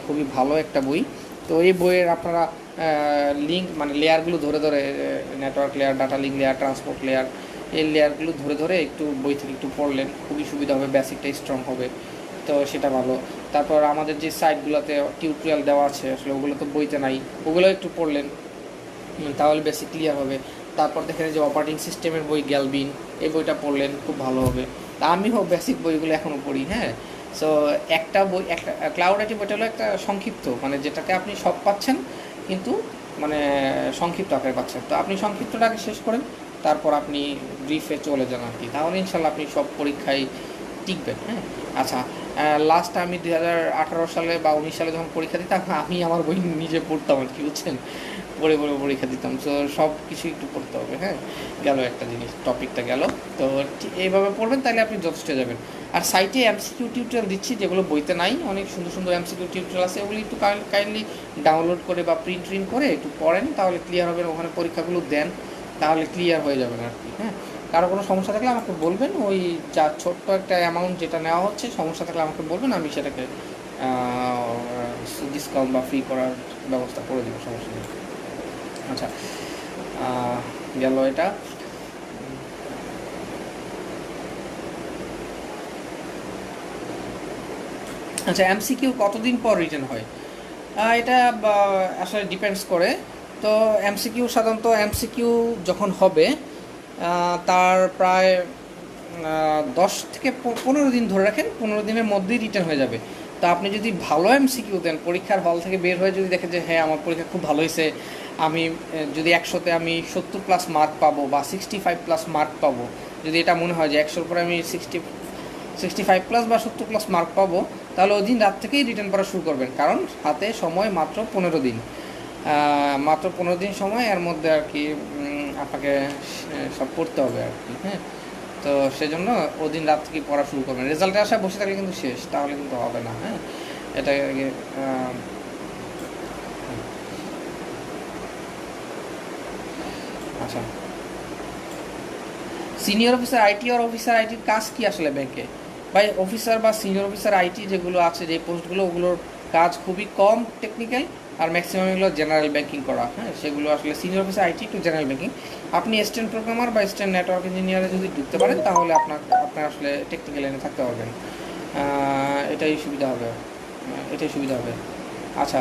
খুবই ভালো একটা বই। তো এই বইয়ের আপনারা লিঙ্ক মানে লেয়ারগুলো ধরে ধরে, network layer, data link layer, transport layer, এই লেয়ারগুলো ধরে ধরে একটু বই থেকে একটু পড়লেন, খুবই সুবিধা হবে, বেসিকটা স্ট্রং হবে, তো সেটা ভালো। তারপর আমাদের যে সাইটগুলোতে টিউটোরিয়াল দেওয়া আছে আসলে ওগুলো তো বইতে নাই, ওগুলো একটু পড়লেন, তাহলে বেসিক ক্লিয়ার হবে। তারপর দেখেন যে অপারেটিং সিস্টেমের বই গ্যালভিন, এই বইটা পড়লেন, খুব ভালো হবে। তা আমিও বেসিক বইগুলো এখনও পড়ি, হ্যাঁ। সো একটা বই, একটা ক্লাউড আইটি বইটা হলো একটা সংক্ষিপ্ত, মানে যেটাকে আপনি সব পাচ্ছেন কিন্তু মানে সংক্ষিপ্ত আকারে পাচ্ছেন। তো আপনি সংক্ষিপ্তটাকে শেষ করেন, তারপর আপনি ব্রিফে চলে যান আর কি, তাহলে ইনশাল্লাহ আপনি সব পরীক্ষায় টিকবেন, হ্যাঁ। আচ্ছা, লাস্ট আমি 2018 সালে বা 19 সালে যখন পরীক্ষা দিতাম, আমি আমার বই নিজে পড়তাম আর কি, বুঝছেন, পড়ে পড়ে পরীক্ষা দিতাম। সো সব কিছু একটু পড়তে হবে, হ্যাঁ। গেল একটা জিনিস, টপিকটা গেল। তো এইভাবে পড়বেন, তাহলে আপনি যথেষ্ট যাবেন। আর সাইটে এমসিকিউ টিউটোরিয়াল দিচ্ছি, যেগুলো বইতে নাই, অনেক সুন্দর সুন্দর এমসিকিউ টিউটোরিয়াল আছে, ওগুলি একটু কাইন্ডলি ডাউনলোড করে বা প্রিন্ট করে একটু পড়েন, তাহলে ক্লিয়ার হবে। ওখানে পরীক্ষাগুলো দেন, তাহলে ক্লিয়ার হয়ে যাবেন আর কি, হ্যাঁ। কারো কোনো সমস্যা থাকলে আমাকে বলবেন, ওই যা ছোট্ট একটা অ্যামাউন্ট যেটা নেওয়া হচ্ছে, সমস্যা থাকলে আমাকে বলবেন, আমি সেটাকে ডিসকাউন্ট বা ফ্রি করার ব্যবস্থা করে দেবো, সমস্যা নেই। আচ্ছা, গেল এটা। আচ্ছা, এমসিকিউ কতদিন পর রিটার্ন হয়? এটা আসলে ডিপেন্ডস করে। তো এমসিকিউ সাধারণত এমসিকিউ যখন হবে তার প্রায় 10 থেকে 15 দিন ধরে রাখেন, 15 দিনের মধ্যেই রিটার্ন হয়ে যাবে। তো আপনি যদি ভালো এমসিকিউ দেন, পরীক্ষার হল থেকে বের হয়ে যদি দেখেন যে হ্যাঁ আমার পরীক্ষা খুব ভালো হয়েছে, আমি যদি 100-তে আমি 70+ মার্ক পাবো বা 65+ মার্ক পাবো, যদি এটা মনে হয় যে 100-র পরে আমি 65+ বা 70+ মার্ক পাবো, তাহলে ওই দিন রাত থেকেই রিটার্ন করা শুরু করবেন, কারণ হাতে সময় মাত্র 15 দিন, মাত্র 15 দিন সময়, এর মধ্যে আর কি আপনাকে সব পড়তে হবে আর কি, হ্যাঁ। তো সেজন্য ওদিন রাত থেকে পড়া শুরু করবেন। রেজাল্টের আশায় বসে থাকলে কিন্তু শেষ, তাহলে কিন্তু হবে না, হ্যাঁ। এটা আচ্ছা, সিনিয়র অফিসার আইটি আর অফিসার আইটির কাজ কি আসলে ব্যাংকে? ভাই, অফিসার বা সিনিয়র অফিসার আইটি যেগুলো আছে, যে পোস্টগুলো, ওগুলোর কাজ খুবই কম টেকনিক্যাল, আর ম্যাক্সিমাম এগুলো জেনারেল ব্যাংকিং করা, হ্যাঁ। সেগুলো আসলে senior officer IT to general banking. আপনি স্ট্যান্ড প্রোগ্রামার বা স্ট্যান্ড নেটওয়ার্ক ইঞ্জিনিয়ারে যদি ঢুকতে পারেন, তাহলে আপনার আসলে টেকনিক্যাল লাইনে থাকতে পারবেন, এটাই সুবিধা হবে, এটাই সুবিধা হবে। আচ্ছা,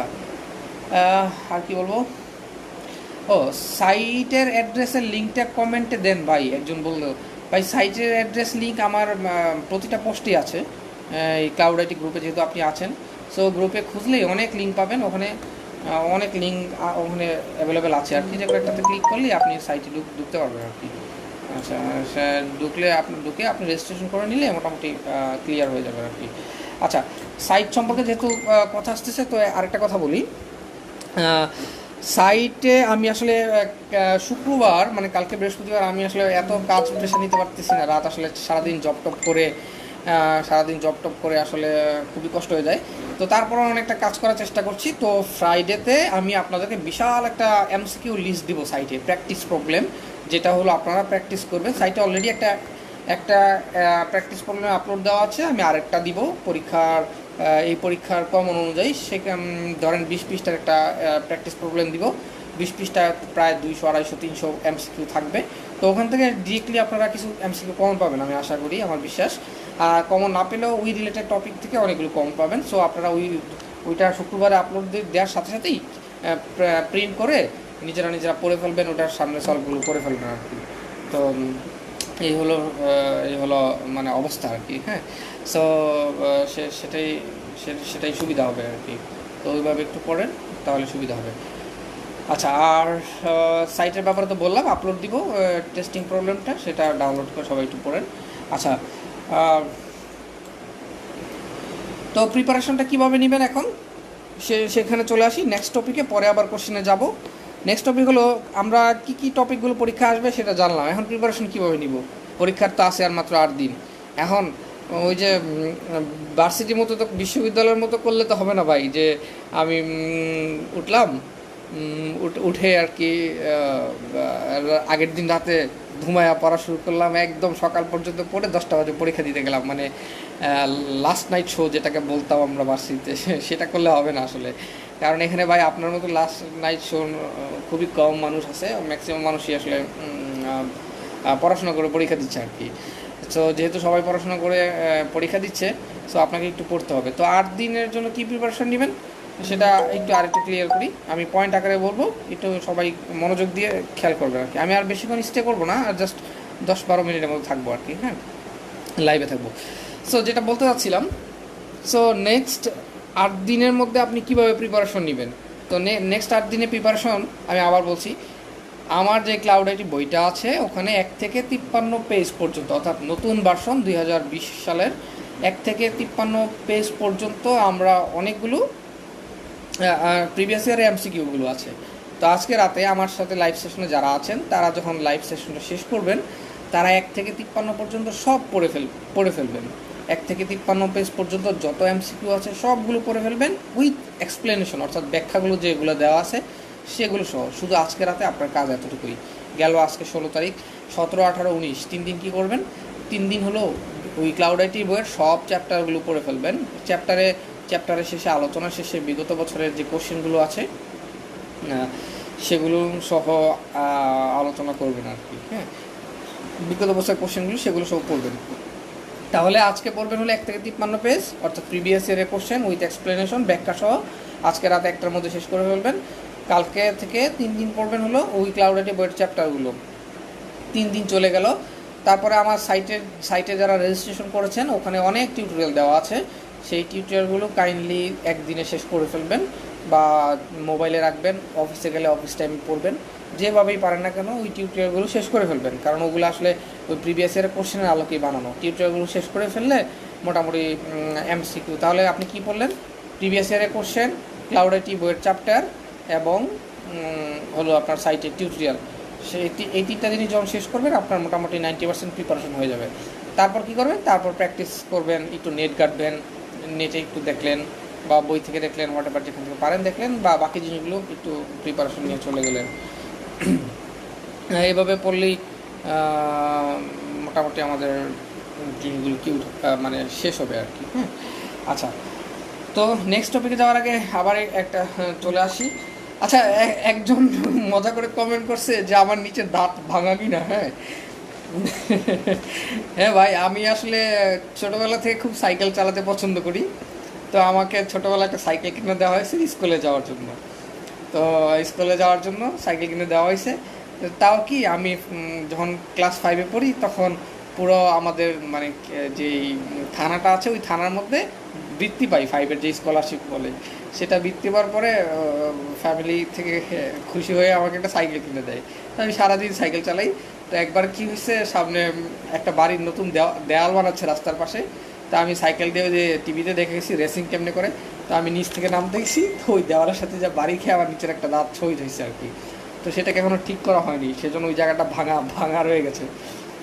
আর কি বলবো, ও সাইটের অ্যাড্রেসের লিঙ্কটা কমেন্টে দেন ভাই, একজন বললো। ভাই, সাইটের অ্যাড্রেস লিঙ্ক আমার প্রতিটা পোস্টে আছে, এই ক্লাউড আইটি গ্রুপে যেহেতু আপনি আছেন। সো গ্রুপে খুঁজলেই অনেক লিঙ্ক পাবেন, ওখানে অনেক লিঙ্ক ওখানে অ্যাভেলেবেল আছে আর কি, যেগুলো একটাতে ক্লিক করলেই আপনি সাইটে ঢুকতে পারবেন আর কি। আচ্ছা, ঢুকে আপনি রেজিস্ট্রেশন করে নিলে মোটামুটি ক্লিয়ার হয়ে যাবে আর কি। আচ্ছা, সাইট সম্পর্কে যেহেতু কথা আসতেছে, তো আরেকটা কথা বলি। সাইটে আমি আসলে শুক্রবার, মানে কালকে বৃহস্পতিবার, আমি আসলে এত কাজ প্রেশার নিতে পারতেছি না, রাত আসলে সারাদিন জব টপ করে আসলে খুবই কষ্ট হয়ে যায়। তো তারপরও অনেকটা কাজ করার চেষ্টা করছি। তো ফ্রাইডেতে আমি আপনাদেরকে বিশাল একটা এমসিকিউ লিস্ট দিব সাইটে, প্র্যাকটিস প্রবলেম, যেটা হলো আপনারা প্র্যাকটিস করবেন। সাইটে অলরেডি একটা প্র্যাকটিস প্রবলেম আপলোড দেওয়া আছে, আমি আরেকটা দিব এই পরীক্ষার কমন অনুযায়ী। ধরেন 20 পৃষ্ঠার একটা প্র্যাকটিস প্রবলেম দিব, 20 পৃষ্ঠা প্রায় 200, 250, 300 এমসিকিউ থাকবে। তো ওখান থেকে ডিরেক্টলি আপনারা কিছু এমসিকিউ কমন পাবেন, আমি আশা করি, আমার বিশ্বাস। কমন না পেলেও ওই রিলেটেড টপিক থেকে অনেকগুলো কমন পাবেন। সো আপনারা ওইটা শুক্রবারে আপলোড দেওয়ার সাথে সাথেই প্রিন্ট করে নিজেরা পড়ে ফেলবেন, ওটার সামনে সলভগুলো করে ফেলবেন আর কি। তো এই হলো মানে অবস্থা আর কি, হ্যাঁ। সো সেটাই সুবিধা হবে আর কি। তো ওইভাবে একটু পড়েন, তাহলে সুবিধা হবে। আচ্ছা, আর সাইটের ব্যাপারে তো বললাম, আপলোড দিব টেস্টিং প্রবলেমটা, সেটা ডাউনলোড করে সবাই একটু পড়েন। আচ্ছা, তো প্রিপারেশনটা কীভাবে নেবেন এখন, সেখানে চলে আসি নেক্সট টপিকে, পরে আবার কোশ্চেনে যাব। নেক্সট টপিক হলো আমরা কী টপিকগুলো পরীক্ষা আসবে সেটা জানলাম, এখন প্রিপারেশন কীভাবে নিব। পরীক্ষার তো আছে আর মাত্র 8 দিন। এখন ওই যে ভার্সিটির মতো, তো বিশ্ববিদ্যালয়ের মতো করলে তো হবে না ভাই, যে আমি উঠলাম, উঠে আর কি আগের দিন রাতে ঘুমায়া পড়া শুরু করলাম, একদম সকাল পর্যন্ত পড়ে 10টা বাজে পরীক্ষা দিতে গেলাম, মানে লাস্ট নাইট শো যেটাকে বলতাম আমরা ভার্সিটিতে, সেটা করলে হবে না আসলে। কারণ এখানে ভাই আপনার মতো লাস্ট নাইট শো খুবই কম মানুষ আছে, ম্যাক্সিমাম মানুষই আসলে পড়াশোনা করে পরীক্ষা দিচ্ছে আর কি। সো যেহেতু সবাই পড়াশোনা করে পরীক্ষা দিচ্ছে, সো আপনাকে একটু পড়তে হবে। তো 8 দিনের জন্য কী প্রিপারেশন নেবেন সেটা আরেকটু ক্লিয়ার করি, আমি পয়েন্ট আকারে বলবো, একটু সবাই মনোযোগ দিয়ে খেয়াল করবেন আর কি। আমি আর বেশিক্ষণ স্টে করবো না, আর জাস্ট 10-12 মিনিটের মতো থাকবো আর কি, হ্যাঁ। লাইভে থাকবো। সো যেটা বলতে চাচ্ছিলাম, সো নেক্সট 8 দিনের মধ্যে আপনি কীভাবে প্রিপারেশন নেবেন। তো নেক্সট 8 দিনে প্রিপারেশন আমি আবার বলছি, আমার যে ক্লাউড আইটি বইটা আছে ওখানে 1 থেকে 53 পেজ পর্যন্ত, অর্থাৎ নতুন ভার্সন 2020 সালের 1 থেকে 53 পেজ পর্যন্ত আমরা অনেকগুলো প্রিভিয়াস ইয়ারের এমসিকিউগুলো আছে। তো আজকে রাতে আমার সাথে লাইভ সেশনে যারা আছেন তারা যখন লাইভ সেশনটা শেষ করবেন, তারা 1 থেকে 53 পর্যন্ত সব পড়ে ফেলবেন। 1 থেকে 53 পেজ পর্যন্ত যত এমসিকিউ আছে সবগুলো পড়ে ফেলবেন উইথ এক্সপ্লেনেশন, অর্থাৎ ব্যাখ্যাগুলো যেগুলো দেওয়া আছে সেগুলো সহ। শুধু আজকে রাতে আপনার কাজ এতটুকুই। গেল আজকে 16 তারিখ, 17, 18, 19 3 দিন কী করবেন? 3 দিন হলো ওই ক্লাউড আইটি বইয়ের সব চ্যাপ্টারগুলো পড়ে ফেলবেন। চ্যাপ্টারের শেষে, আলোচনার শেষে বিগত বছরের যে কোশ্চেনগুলো আছে সেগুলো সহ আলোচনা করবেন আর কি। হ্যাঁ, বিগত বছরের কোশ্চেনগুলো সেগুলো সহ পড়বেন। তাহলে আজকে পড়বেন হলো 1 থেকে 53 পেজ, অর্থাৎ প্রিভিয়াস ইয়ারের কোশ্চেন উইথ এক্সপ্লেনেশন, ব্যাখ্যা সহ। আজকে রাত 1টার মধ্যে শেষ করে ফেলবেন। কালকে থেকে 3 দিন পড়বেন হলো ওই ক্লাউড আইটি বইয়ের চ্যাপ্টারগুলো। 3 দিন চলে গেল। তারপরে আমার সাইটে যারা রেজিস্ট্রেশন করেছেন ওখানে অনেক টিউটোরিয়াল দেওয়া আছে, সেই টিউটোরিয়ালগুলো কাইন্ডলি একদিনে শেষ করে ফেলবেন বা মোবাইলে রাখবেন, অফিসে গেলে অফিস টাইমে পড়বেন, যেভাবেই পারেন না কেন ওই টিউটোরিয়ালগুলো শেষ করে ফেলবেন। কারণ ওগুলো আসলে ওই প্রিভিয়াস ইয়ারের কোশ্চেনের আলোকেই বানানো। টিউটোরিয়ালগুলো শেষ করে ফেললে মোটামুটি এমসিকিউ, তাহলে আপনি কি পড়লেন? প্রিভিয়াস ইয়ারের কোশ্চেন, ক্লাউড আইটি বইয়ের চ্যাপ্টার এবং হলো আপনার সাইটের টিউটোরিয়াল। এই 3টা জিনিস যখন শেষ করবেন আপনার মোটামুটি 90% প্রিপারেশন হয়ে যাবে। তারপর কি করবেন? তারপর প্র্যাকটিস করবেন, একটু নেট ঘাঁটবেন, নেটে একটু দেখলেন বা বই থেকে দেখলেন, হোয়াটএভার যেখান থেকে পারেন দেখলেন, বা বাকি জিনিসগুলো একটু প্রিপারেশন নিয়ে চলে গেলেন। এইভাবে পড়লেই মোটামুটি আমাদের জিনিসগুলো কি মানে শেষ হবে আর কি। হ্যাঁ, আচ্ছা, তো নেক্সট টপিকে যাওয়ার আগে আবার একটা চলে আসি। আচ্ছা, একজন মজা করে কমেন্ট করছে যে আমার নিচে দাঁত ভাঙা কি না। হ্যাঁ হ্যাঁ ভাই, আমি আসলে ছোটোবেলা থেকে খুব সাইকেল চালাতে পছন্দ করি। তো আমাকে ছোটোবেলা একটা সাইকেল কিনে দেওয়া হয়েছে স্কুলে যাওয়ার জন্য। তো স্কুলে যাওয়ার জন্য সাইকেল কিনে দেওয়া হয়েছে। তাও কি আমি যখন ক্লাস 5-এ পড়ি তখন পুরো আমাদের মানে যেই থানাটা আছে ওই থানার মধ্যে বৃত্তি পাই, 5-এর যে স্কলারশিপ বলে, সেটা বৃত্তি পাওয়ার পরে ফ্যামিলি থেকে খুশি হয়ে আমাকে একটা সাইকেল কিনে দেয়। তো আমি সারাদিন সাইকেল চালাই। তো একবার কি হয়েছে, সামনে একটা বাড়ির নতুন দেয়াল বানাচ্ছে রাস্তার পাশে। তা আমি সাইকেল দিয়ে যে টিভিতে দেখে গেছি রেসিং কেমনে করে, তো আমি নিচ থেকে নামতে গেছি, তো ওই দেওয়ালের সাথে যা বাড়ি খেয়ে আমার নিচের একটা দাঁত শহীদ হয়েছে আর কি। তো সেটাকে এখনও ঠিক করা হয়নি, সেজন্য ওই জায়গাটা ভাঙা রয়ে গেছে।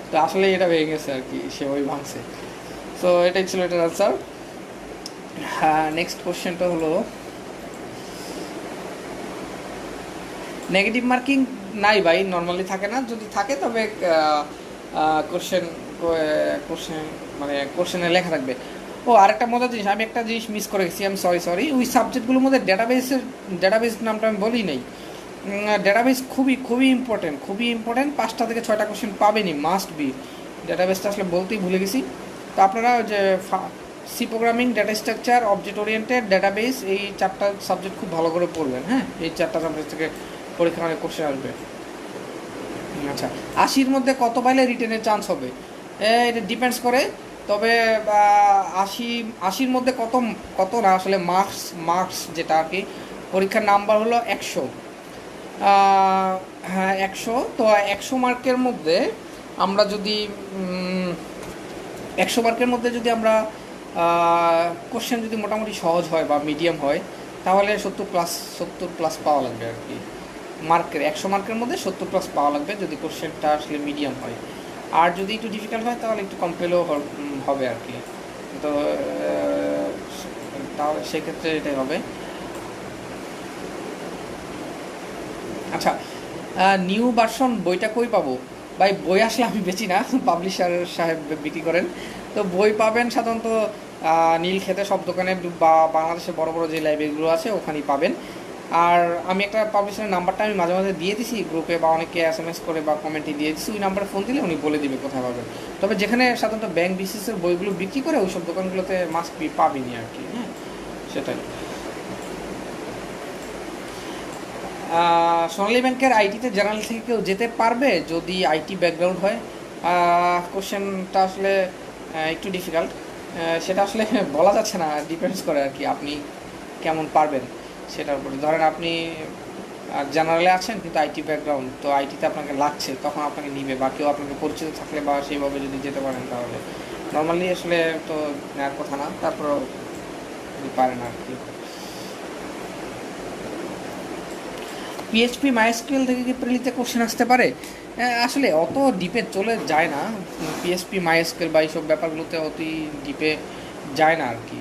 তো আসলে এটা ভেঙে গেছে আর কি, সে ওই ভাঙছে। তো এটাই ছিল এটার আনসার। হ্যাঁ, নেক্সট কোশ্চেনটা হলো নেগেটিভ মার্কিং নাই ভাই, নর্মালি থাকে না। যদি থাকে তবে কোশ্চেনে লেখা থাকবে। ও আরেকটা মজার জিনিস, আমি একটা জিনিস মিস করে গেছি, আমি সরি। ওই সাবজেক্টগুলোর মধ্যে ডেটাবেস নামটা আমি বলি নাই। ডেটাবেস খুবই ইম্পর্টেন্ট 5টা থেকে 6টা কোশ্চেন পাবেনই, মাস্ট বি। ডেটাবেসটা আসলে বলতেই ভুলে গেছি। তো আপনারা যে C programming, data structure, object oriented, database, এই 4টা সাবজেক্ট খুব ভালো করে পড়বেন। হ্যাঁ, এই 4টা সাবজেক্ট থেকে পরীক্ষা অনেক কোশ্চেন আসবে। আচ্ছা, 80-র মধ্যে কত পাইলে রিটেনের চান্স হবে? এটা ডিপেন্ডস করে। তবে 80-র মধ্যে কত না, আসলে মার্কস যেটা আর কি, পরীক্ষার নাম্বার হলো 100। হ্যাঁ 100। তো 100 মার্কের মধ্যে আমরা যদি 100 মার্কের মধ্যে যদি আমরা কোশ্চেন যদি মোটামুটি সহজ হয় বা মিডিয়াম হয়, তাহলে 70+ পাওয়া লাগবে আর কি। 100 মার্কের মধ্যে 70+ পাওয়া লাগবে যদি কোশ্চেনটা আসলে মিডিয়াম হয়। আর যদি একটু ডিফিকাল্ট হয় তাহলে একটু কম পেলেও হবে আর কি। তো তাহলে সেক্ষেত্রে এটাই হবে। আচ্ছা, নিউ ভার্সন বইটা কই পাবো ভাই? বই আসলে আমি বেচি না, পাবলিশার সাহেব বিক্রি করেন। তো বই পাবেন সাধারণত নীলক্ষেতে সব দোকানে বা বাংলাদেশে বড় বড় যে লাইব্রেরিগুলো আছে ওখানেই পাবেন। আর আমি একটা পাবলিশারের নাম্বারটা আমি মাঝে মাঝে দিয়ে দিছি গ্রুপে, বা অনেকে SMS করে বা কমেন্টে দিয়ে দিচ্ছি, ওই নাম্বারে ফোন দিলে উনি বলে দিবে কোথায় পাবেন। তবে যেখানে সাধারণত ব্যাংক বিসিএসের বইগুলো বিক্রি করে ওই সব দোকানগুলোতে মাস্ট বি পাবেনই আর কি। হ্যাঁ, সেটাই। সোনালী ব্যাংকের আইটিতে জেনারেল থেকে কেউ যেতে পারবে যদি আইটি ব্যাকগ্রাউন্ড হয়? কোশ্চেনটা আসলে একটু ডিফিকাল্ট, সেটা আসলে বলা যাচ্ছে না, ডিপেন্ডস করে আর কি আপনি কেমন পারবেন সেটার উপরে। ধরেন আপনি জেনারেলে আছেন কিন্তু আইটি ব্যাকগ্রাউন্ড, তো আইটিতে আপনাকে লাগছে, তখন আপনাকে নিবে, বা কেউ আপনাকে পরিচিত থাকলে বা সেইভাবে যদি যেতে পারেন তাহলে। নর্মালি আসলে তো নেওয়ার কথা না, তারপরেও পারেন আর কি। পিএইচপি মাইএসকিউএল থেকে কি প্রিলিতে কোশ্চেন আসতে পারে? আসলে অত ডিপে চলে যায় না, পিএইচপি মাইএসকিউএল বা এইসব ব্যাপারগুলোতে অতি ডিপে যায় না আর কি।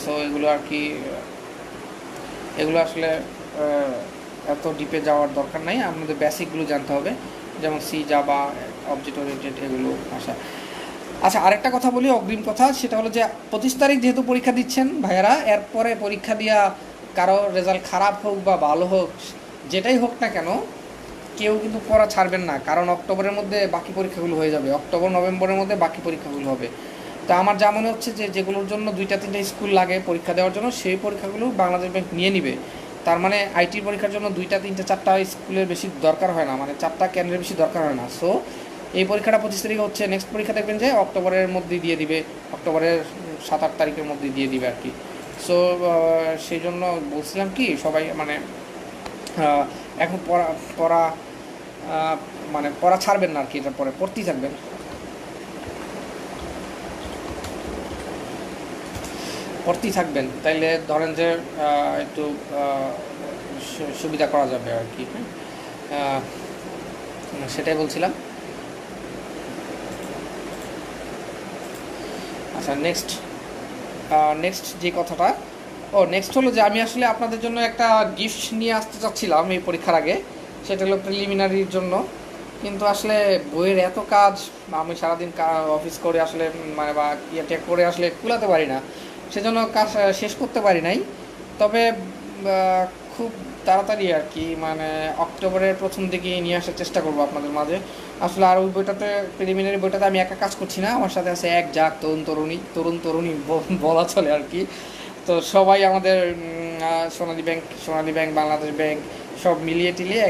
সো এগুলো আর কি, এগুলো আসলে এত ডিপে যাওয়ার দরকার নাই, আপনাদের বেসিকগুলো জানতে হবে, যেমন সি, জাভা, অবজেক্ট ওরিয়েন্টেড এগুলো আসা। আচ্ছা, আরেকটা কথা বলি, অগ্রিম কথা, সেটা হলো যে 25 তারিখ যেহেতু পরীক্ষা দিচ্ছেন ভাইয়ারা, এরপরে পরীক্ষা দিয়া কারো রেজাল্ট খারাপ হোক বা ভালো হোক, যেটাই হোক না কেন, কেউ কিন্তু পড়া ছাড়বেন না, কারণ অক্টোবরের মধ্যে বাকি পরীক্ষাগুলো হয়ে যাবে, অক্টোবর নভেম্বরের মধ্যে বাকি পরীক্ষাগুলো হবে। তো আমার যা মনে হচ্ছে যে যেগুলোর জন্য 2-3টা স্কুল লাগে পরীক্ষা দেওয়ার জন্য, সেই পরীক্ষাগুলো বাংলাদেশ ব্যাংক নিয়ে নিবে। তার মানে আইটির পরীক্ষার জন্য 2টা 3টা 4টা স্কুলের বেশি দরকার হয় না, মানে 4টা কেন্দ্রের বেশি দরকার হয় না। সো এই পরীক্ষাটা 25 তারিখে হচ্ছে, নেক্সট পরীক্ষা দেখবেন যে অক্টোবরের মধ্যেই দিয়ে দিবে, অক্টোবরের 7-8 তারিখের মধ্যে দিয়ে দিবে আর কি। সো সেই জন্য বলছিলাম কি, সবাই মানে এখন পড়া পড়া মানে পড়া ছাড়বেন না আর কি, এটার পরে পড়তেই থাকবেন। পড়তেই থাকবেন, তাইলে ধরেন যে একটু সুবিধা করা যাবে আর কি। হ্যাঁ, সেটাই বলছিলাম। আচ্ছা, নেক্সট যে কথাটা, নেক্সট হলো যে আমি আসলে আপনাদের জন্য একটা গিফট নিয়ে আসতে চাচ্ছিলাম এই পরীক্ষার আগে, সেটা হলো প্রিলিমিনারির জন্য। কিন্তু আসলে বইয়ের এত কাজ, আমি সারাদিন অফিস করে আসলে মানে বা ইয়ে করে আসলে কুলাতে পারি না, সেজন্য কাজ শেষ করতে পারি নাই। তবে খুব তাড়াতাড়ি আর কি, মানে অক্টোবরের প্রথম দিকে নিয়ে আসার চেষ্টা করবো আপনাদের মাঝে। আসলে আর ওই বইটাতে, প্রিলিমিনারি বইটাতে আমি একা কাজ করছি না, আমার সাথে আছে এক ঝাঁক তরুণ তরুণী বলা চলে আর কি। তো সবাই আমাদের সোনালী ব্যাংক, বাংলাদেশ ব্যাংক সব মিলিয়ে টিলিয়ে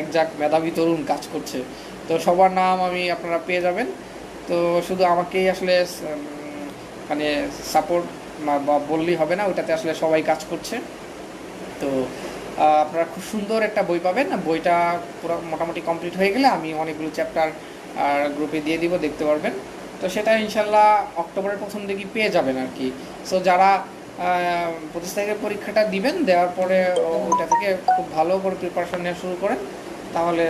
এক ঝাঁক মেধাবী তরুণ কাজ করছে। তো সবার নাম আপনারা পেয়ে যাবেন। তো শুধু আমাকেই আসলে মানে সাপোর্ট বা বললেই হবে না, ওইটাতে আসলে সবাই কাজ করছে। তো আপনারা খুব সুন্দর একটা বই পাবেন। বইটা পুরো মোটামুটি কমপ্লিট হয়ে গেলে আমি অনেকগুলো চ্যাপ্টার গ্রুপে দিয়ে দিব, দেখতে পারবেন। তো সেটা ইনশাল্লাহ অক্টোবরের প্রথম দিকে পেয়ে যাবেন আর কি। সো যারা 25 তারিখের পরীক্ষাটা দিবেন, দেওয়ার পরে ওইটা থেকে খুব ভালো করে প্রিপারেশন নেওয়া শুরু করেন, তাহলে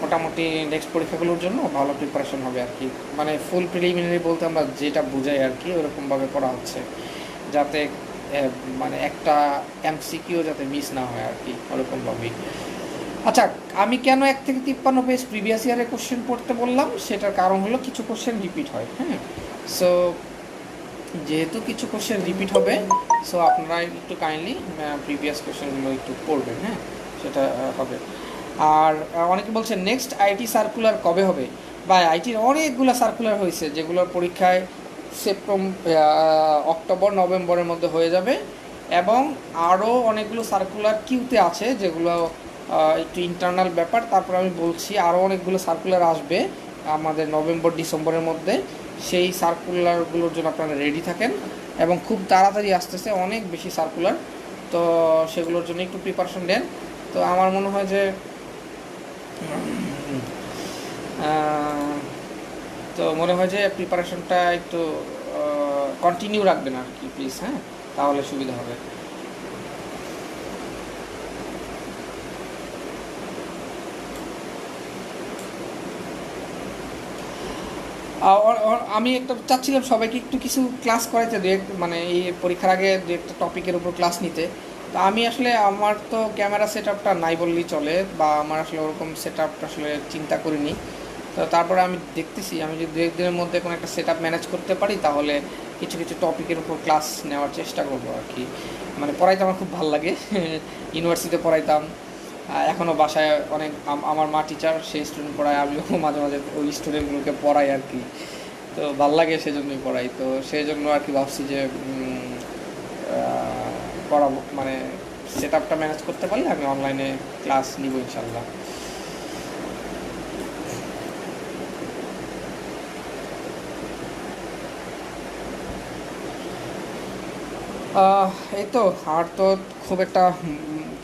মোটামুটি নেক্সট পরীক্ষাগুলোর জন্য ভালো প্রিপারেশন হবে আর কি। মানে ফুল প্রিলিমিনারি বলতে আমরা যেটা বুঝাই আর কি, ওরকমভাবে করা হচ্ছে, যাতে মানে একটা এমসিকিউ যাতে মিস না হয় আর কি, ওরকমভাবেই। আচ্ছা, আমি কেন 1 থেকে 53 পেজ প্রিভিয়াস ইয়ারের কোশ্চেন পড়তে বললাম, সেটার কারণ হলো কিছু কোশ্চেন রিপিট হয়। হ্যাঁ, সো যেহেতু কিছু কোশ্চেন রিপিট হবে, সো আপনারা একটু কাইন্ডলি প্রিভিয়াস কোশ্চেনগুলো একটু পড়বেন। হ্যাঁ, সেটা হবে। আর অনেকে বলছেন নেক্সট আইটি সার্কুলার কবে হবে? বা আইটির অনেকগুলো সার্কুলার হয়েছে, যেগুলোর পরীক্ষায় অক্টোবর নভেম্বরের মধ্যে হয়ে যাবে, এবং আরও অনেকগুলো সার্কুলার কিউতে আছে, যেগুলো একটু ইন্টারনাল ব্যাপার। তারপর আমি বলছি আরও অনেকগুলো সার্কুলার আসবে আমাদের নভেম্বর ডিসেম্বরের মধ্যে। সেই সার্কুলারগুলোর জন্য আপনারা রেডি থাকেন, এবং খুব তাড়াতাড়ি আসতেছে অনেক বেশি সার্কুলার, তো সেগুলোর জন্য একটু প্রিপারেশন নেন। তো আমার মনে হয় যে প্রিপারেশনটা একটু কন্টিনিউ রাখবেন আর কি প্লিজ। হ্যাঁ, তাহলে সুবিধা হবে। আমি একটা চাচ্ছিলাম সবাইকে একটু কিছু ক্লাস করাইতে, মানে এই পরীক্ষার আগে 2-একটা টপিকের উপর ক্লাস নিতে। তো আমি আসলে, আমার তো ক্যামেরা সেট আপটা নাই বললেই চলে, বা আমার আসলে ওরকম সেট আপটা আসলে চিন্তা করিনি। তো তারপরে আমি দেখতেছি, আমি যদি 2-1 দিনের মধ্যে কোনো একটা সেট আপ ম্যানেজ করতে পারি, তাহলে কিছু কিছু টপিকের উপর ক্লাস নেওয়ার চেষ্টা করবো আর কি। মানে পড়াইতে আমার খুব ভালো লাগে, ইউনিভার্সিটিতে পড়াইতাম, এখনও বাসায় অনেক আমার মা টিচার, সেই স্টুডেন্ট পড়ায়, আমিও মাঝে মাঝে ওই স্টুডেন্টগুলোকে পড়াই আর কি। তো ভাল লাগে, সেজন্যই পড়াই। তো সেই জন্য আর কি ভাবছি যে পড়াবো, মানে সেট আপটা ম্যানেজ করতে পারলে আমি অনলাইনে ক্লাস নিব ইনশাল্লাহ। এই তো, আর তো খুব একটা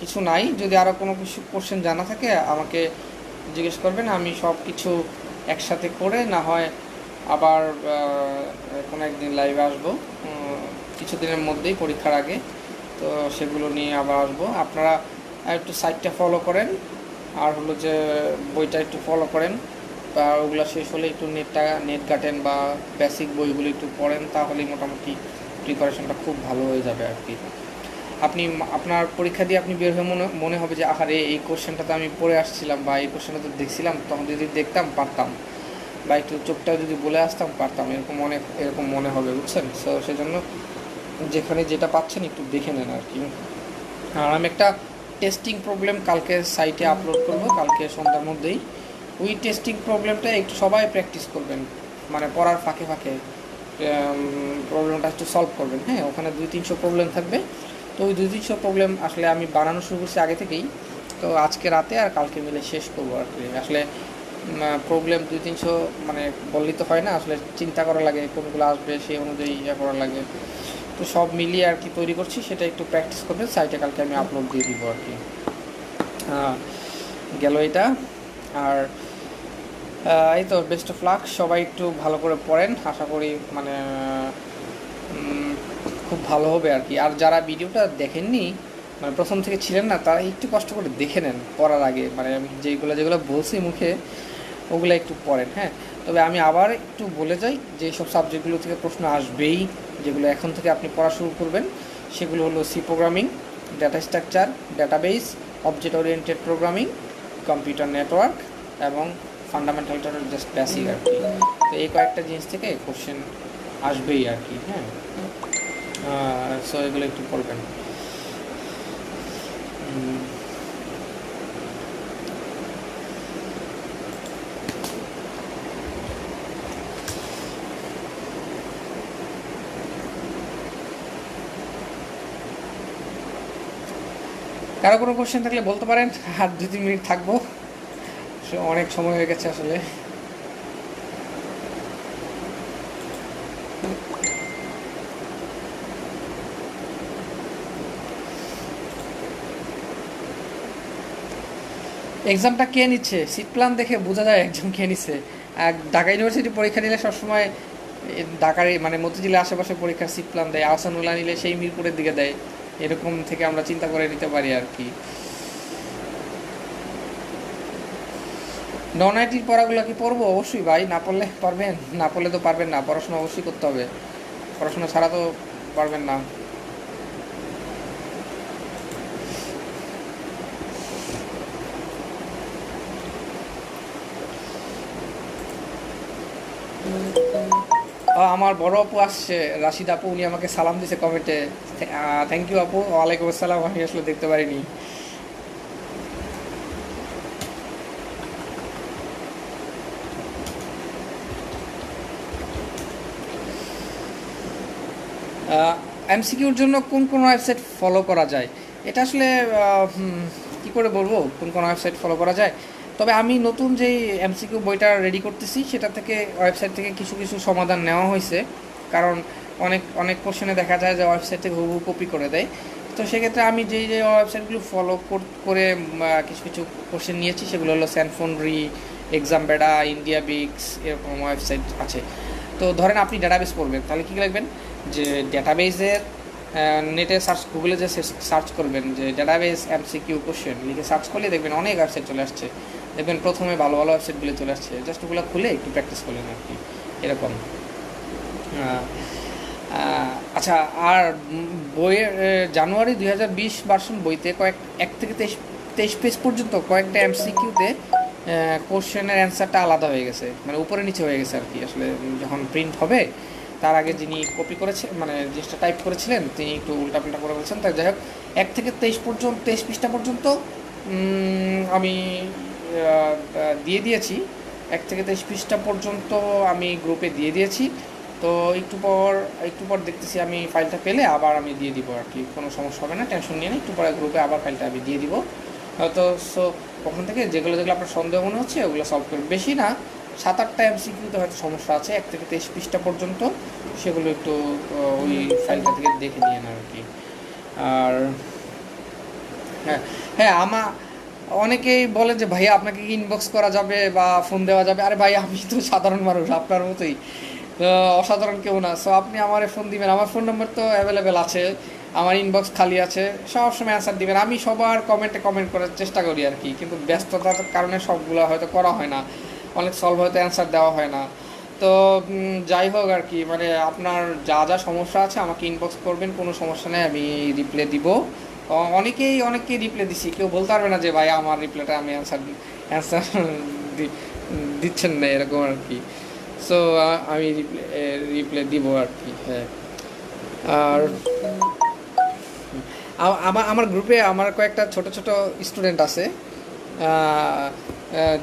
কিছু নাই। যদি আরও কোনো কিছু কোশ্চেন জানা থাকে আমাকে জিজ্ঞেস করবেন, আমি সব কিছু একসাথে করে না হয় আবার কোনো একদিন লাইভে আসবো কিছুদিনের মধ্যেই পরীক্ষার আগে। তো সেগুলো নিয়ে আবার আসবো। আপনারা একটু সাইটটা ফলো করেন, আর হলো যে বইটা একটু ফলো করেন, বা ওগুলো শেষ হলে একটু নেট কাটেন বা বেসিক বইগুলো একটু পড়েন, তাহলেই মোটামুটি প্রিপারেশনটা খুব ভালো হয়ে যাবে আর কি। আপনি আপনার পরীক্ষা দিয়ে আপনি বের হয়ে মনে হবে যে আহারে এই কোশ্চেনটা তো আমি পড়ে আসছিলাম, বা এই কোশ্চেনটা তো দেখছিলাম, তখন যদি দেখতাম পারতাম, বা একটু চোখটাও যদি বলে আসতাম পারতাম, এরকম মনে হবে, বুঝছেন? সো সেজন্য যেখানে যেটা পাচ্ছেন একটু দেখে নেন আর কি। আর আমি একটা টেস্টিং প্রবলেম কালকে সাইটে আপলোড করব, কালকে সন্ধ্যার মধ্যেই। ওই টেস্টিং প্রবলেমটা একটু সবাই প্র্যাকটিস করবেন, মানে পড়ার ফাঁকে ফাঁকে প্রবলেমটা একটু সলভ করবেন। হ্যাঁ, ওখানে 200-300 প্রবলেম থাকবে। তো ওই 200-300 প্রবলেম আসলে আমি বানানো শুরু করছি আগে থেকেই। তো আজকে রাতে আর কালকে মিলে শেষ করবো আর কি। আসলে প্রবলেম 200-300 মানে বললেই তো হয় না, আসলে চিন্তা করা লাগে কোনগুলো আসবে, সেই অনুযায়ী ইয়ে করা লাগে। তো সব মিলিয়ে আর কি তৈরি করছি, সেটা একটু প্র্যাকটিস করবেন, সাইটে কালকে আমি আপলোড দিয়ে দিব আর কি। গেল এটা। আর এই তো, বেস্ট অফ লাক, সবাই একটু ভালো করে পড়েন, আশা করি মানে খুব ভালো হবে আর কি। আর যারা ভিডিওটা দেখেননি, মানে প্রথম থেকে ছিলেন না, তারা একটু কষ্ট করে দেখে নেন পড়ার আগে, মানে আমি যেগুলো বলছি মুখে ওগুলো একটু পড়েন। হ্যাঁ, তবে আমি আবার একটু বলে যাই যে সব সাবজেক্টগুলো থেকে প্রশ্ন আসবেই, যেগুলো এখন থেকে আপনি পড়া শুরু করবেন সেগুলো হলো C programming, data structure, database, object oriented programming, computer network এবং ফান্ডামেন্টালটা জাস্ট বেসিক আর কি। তো এই কয়েকটা জিনিস থেকে কোশ্চেন আসবেই আর কি। হ্যাঁ, সো এগুলো একটু পড়বেন। কারো কোনো কোশ্চেন থাকলে বলতে পারেন, আর 2-3 মিনিট থাকবো, অনেক সময় হয়ে গেছে আসলে। এক্সামটা কে নিচ্ছে সিট প্ল্যান দেখে বোঝা যায় একজন কে নিচ্ছে। আর ঢাকা ইউনিভার্সিটি পরীক্ষা নিলে সবসময় ঢাকার মানে মতিঝিলের আশেপাশে পরীক্ষার সিট প্ল্যান দেয়, আহসানুল্লাহ নিলে সেই মিরপুরের দিকে দেয়, এরকম থেকে আমরা চিন্তা করে নিতে পারি আর কি। নন আইটির পড়াগুলো কি পড়বো? অবশ্যই ভাই, না পড়লে পারবেন? না পড়লে তো পারবেন না, পড়াশোনা অবশ্যই করতে হবে, পড়াশোনা ছাড়া তো পারবেন না। আমার বড় আপু আসছে, রাশিদ আপু, উনি আমাকে সালাম দিছে কমেন্টে। থ্যাংক ইউ আপু। ওয়ালাইকুম আসসালাম, আমি আসলে দেখতে পারিনি। এমসিকিউর জন্য কোন কোন ওয়েবসাইট ফলো করা যায়, এটা আসলে কী করে বলবো কোন কোন ওয়েবসাইট ফলো করা যায়। তবে আমি নতুন যেই এমসিকিউ বইটা রেডি করতেছি সেটা থেকে, ওয়েবসাইট থেকে কিছু কিছু সমাধান নেওয়া হয়েছে, কারণ অনেক অনেক কোশ্চেনে দেখা যায় যে ওয়েবসাইট থেকে হুবহু কপি করে দেয়। তো সেক্ষেত্রে আমি যেই যে ওয়েবসাইটগুলো ফলো করে কিছু কিছু কোশ্চেন নিয়েছি, সেগুলো হলো স্যানফোনরি, এক্সাম বেডা, ইন্ডিয়া বিক্স, এরকম ওয়েবসাইট আছে। তো ধরেন আপনি ডাটাবেস পড়বেন, তাহলে কী লিখবেন যে ডাটাবেসের নেটে গুগলে যে সার্চ করবেন যে ডাটাবেস এমসিকিউ কোশ্চেন লিখে সার্চ করলে দেখবেন অনেক ওয়েবসাইট চলে আসছে, দেখবেন প্রথমে ভালো ভালো ওয়েবসাইটগুলো চলে আসছে, জাস্ট ওগুলো খুলে একটু প্র্যাকটিস করলেন আর কি, এরকম। আচ্ছা, আর বইয়ের জানুয়ারি 2020 ভার্সন বইতে এক থেকে 23 পেজ পর্যন্ত কয়েকটা এমসিকিউতে কোশ্চেনের অ্যান্সারটা আলাদা হয়ে গেছে, মানে উপরে নিচে হয়ে গেছে আর কি। আসলে যখন প্রিন্ট হবে তার আগে যিনি কপি করেছে, মানে জিনিসটা টাইপ করেছিলেন, তিনি একটু উল্টাপাল্টা করে বলছেন। তাই যাই হোক, 1 থেকে 23 পৃষ্ঠা পর্যন্ত আমি দিয়ে দিয়েছি। 1 থেকে 23 পৃষ্ঠা পর্যন্ত আমি গ্রুপে দিয়ে দিয়েছি। তো একটু পর দেখতেছি আমি ফাইলটা পেলে আবার আমি দিয়ে দিব আর কি, কোনো সমস্যা হবে না, টেনশন নিয়ে না। একটু পরে গ্রুপে আবার ফাইলটা আমি দিয়ে দিব হয়তো। সো ওখান থেকে যেগুলো আপনার সন্দেহ মনে হচ্ছে ওগুলো সলভ করবে, বেশি না, 7-8টা এমসিকিউতে হয়তো সমস্যা আছে 1 থেকে 23 পৃষ্ঠা পর্যন্ত, সেগুলো একটু ওই ফাইলটা থেকে দেখে নিয়ে নেন আর কি। আর হ্যাঁ, হ্যাঁ, অনেকেই বলে যে ভাইয়া আপনাকে কি ইনবক্স করা যাবে বা ফোন দেওয়া যাবে। আরে ভাই, আমি তো সাধারণ মানুষ আপনার মতোই, অসাধারণ কেউ না। সো আপনি আমারে ফোন দিবেন, আমার ফোন নাম্বার তো অ্যাভেলেবেল আছে, আমার ইনবক্স খালি আছে, সবসময় অ্যান্সার দিবেন। আমি সবার কমেন্টে কমেন্ট করার চেষ্টা করি আর কি, কিন্তু ব্যস্ততার কারণে সবগুলো হয়তো করা হয় না, অনেক সলভ হয়তো অ্যান্সার দেওয়া হয় না। তো যাই হোক আর কি, মানে আপনার যা যা সমস্যা আছে আমাকে ইনবক্স করবেন, কোনো সমস্যা নেই, আমি রিপ্লাই দিব। অনেকেই রিপ্লাই দিছি, কেউ বলতে পারবে না যে ভাই আমার রিপ্লাইটা আমি অ্যান্সার দিচ্ছেন না, এরকম আর কি। সো আমি রিপ্লাই দিব আর কি। হ্যাঁ, আর আমার গ্রুপে আমার কয়েকটা ছোট ছোট স্টুডেন্ট আছে,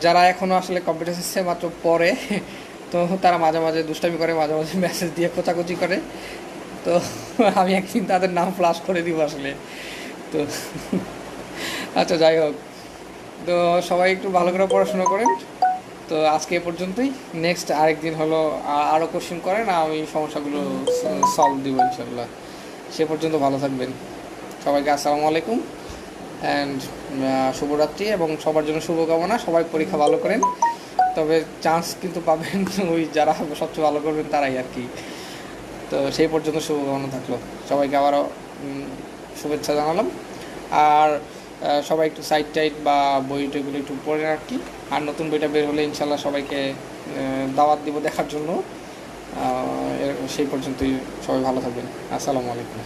যারা এখনও আসলে কম্পিউটার সিস্টেম মাত্র পড়ে। তো তারা মাঝে মাঝে দুষ্টামি করে, মাঝে মাঝে মেসেজ দিয়ে খোঁচাখুচি করে। তো আমি একদিন তাদের নাম ফ্লাশ করে দিব আসলে। তো আচ্ছা, যাই হোক, তো সবাই একটু ভালো করে পড়াশোনা করেন। তো আজকে এ পর্যন্তই। নেক্সট আরেকদিন হলো আরও কোশ্চেন করেন, আমি সমস্যাগুলো সলভ দিব ইনশাল্লাহ। সে পর্যন্ত ভালো থাকবেন। সবাইকে আসসালামু আলাইকুম অ্যান্ড শুভরাত্রি, এবং সবার জন্য শুভকামনা। সবাই পরীক্ষা ভালো করেন, তবে চান্স কিন্তু পাবেন ওই যারা সবচেয়ে ভালো করবেন তারাই আর কি। তো সেই পর্যন্ত শুভকামনা থাকলো। সবাইকে আবারও শুভেচ্ছা জানালাম। আর সবাই একটু সাইট টাইট বা বই টইগুলো একটু পড়ে আর কি। আর নতুন বইটা বের হলে ইনশাল্লাহ সবাইকে দাওয়াত দিব দেখার জন্য। সেই পর্যন্তই, সবাই ভালো থাকবেন। আসসালামু আলাইকুম।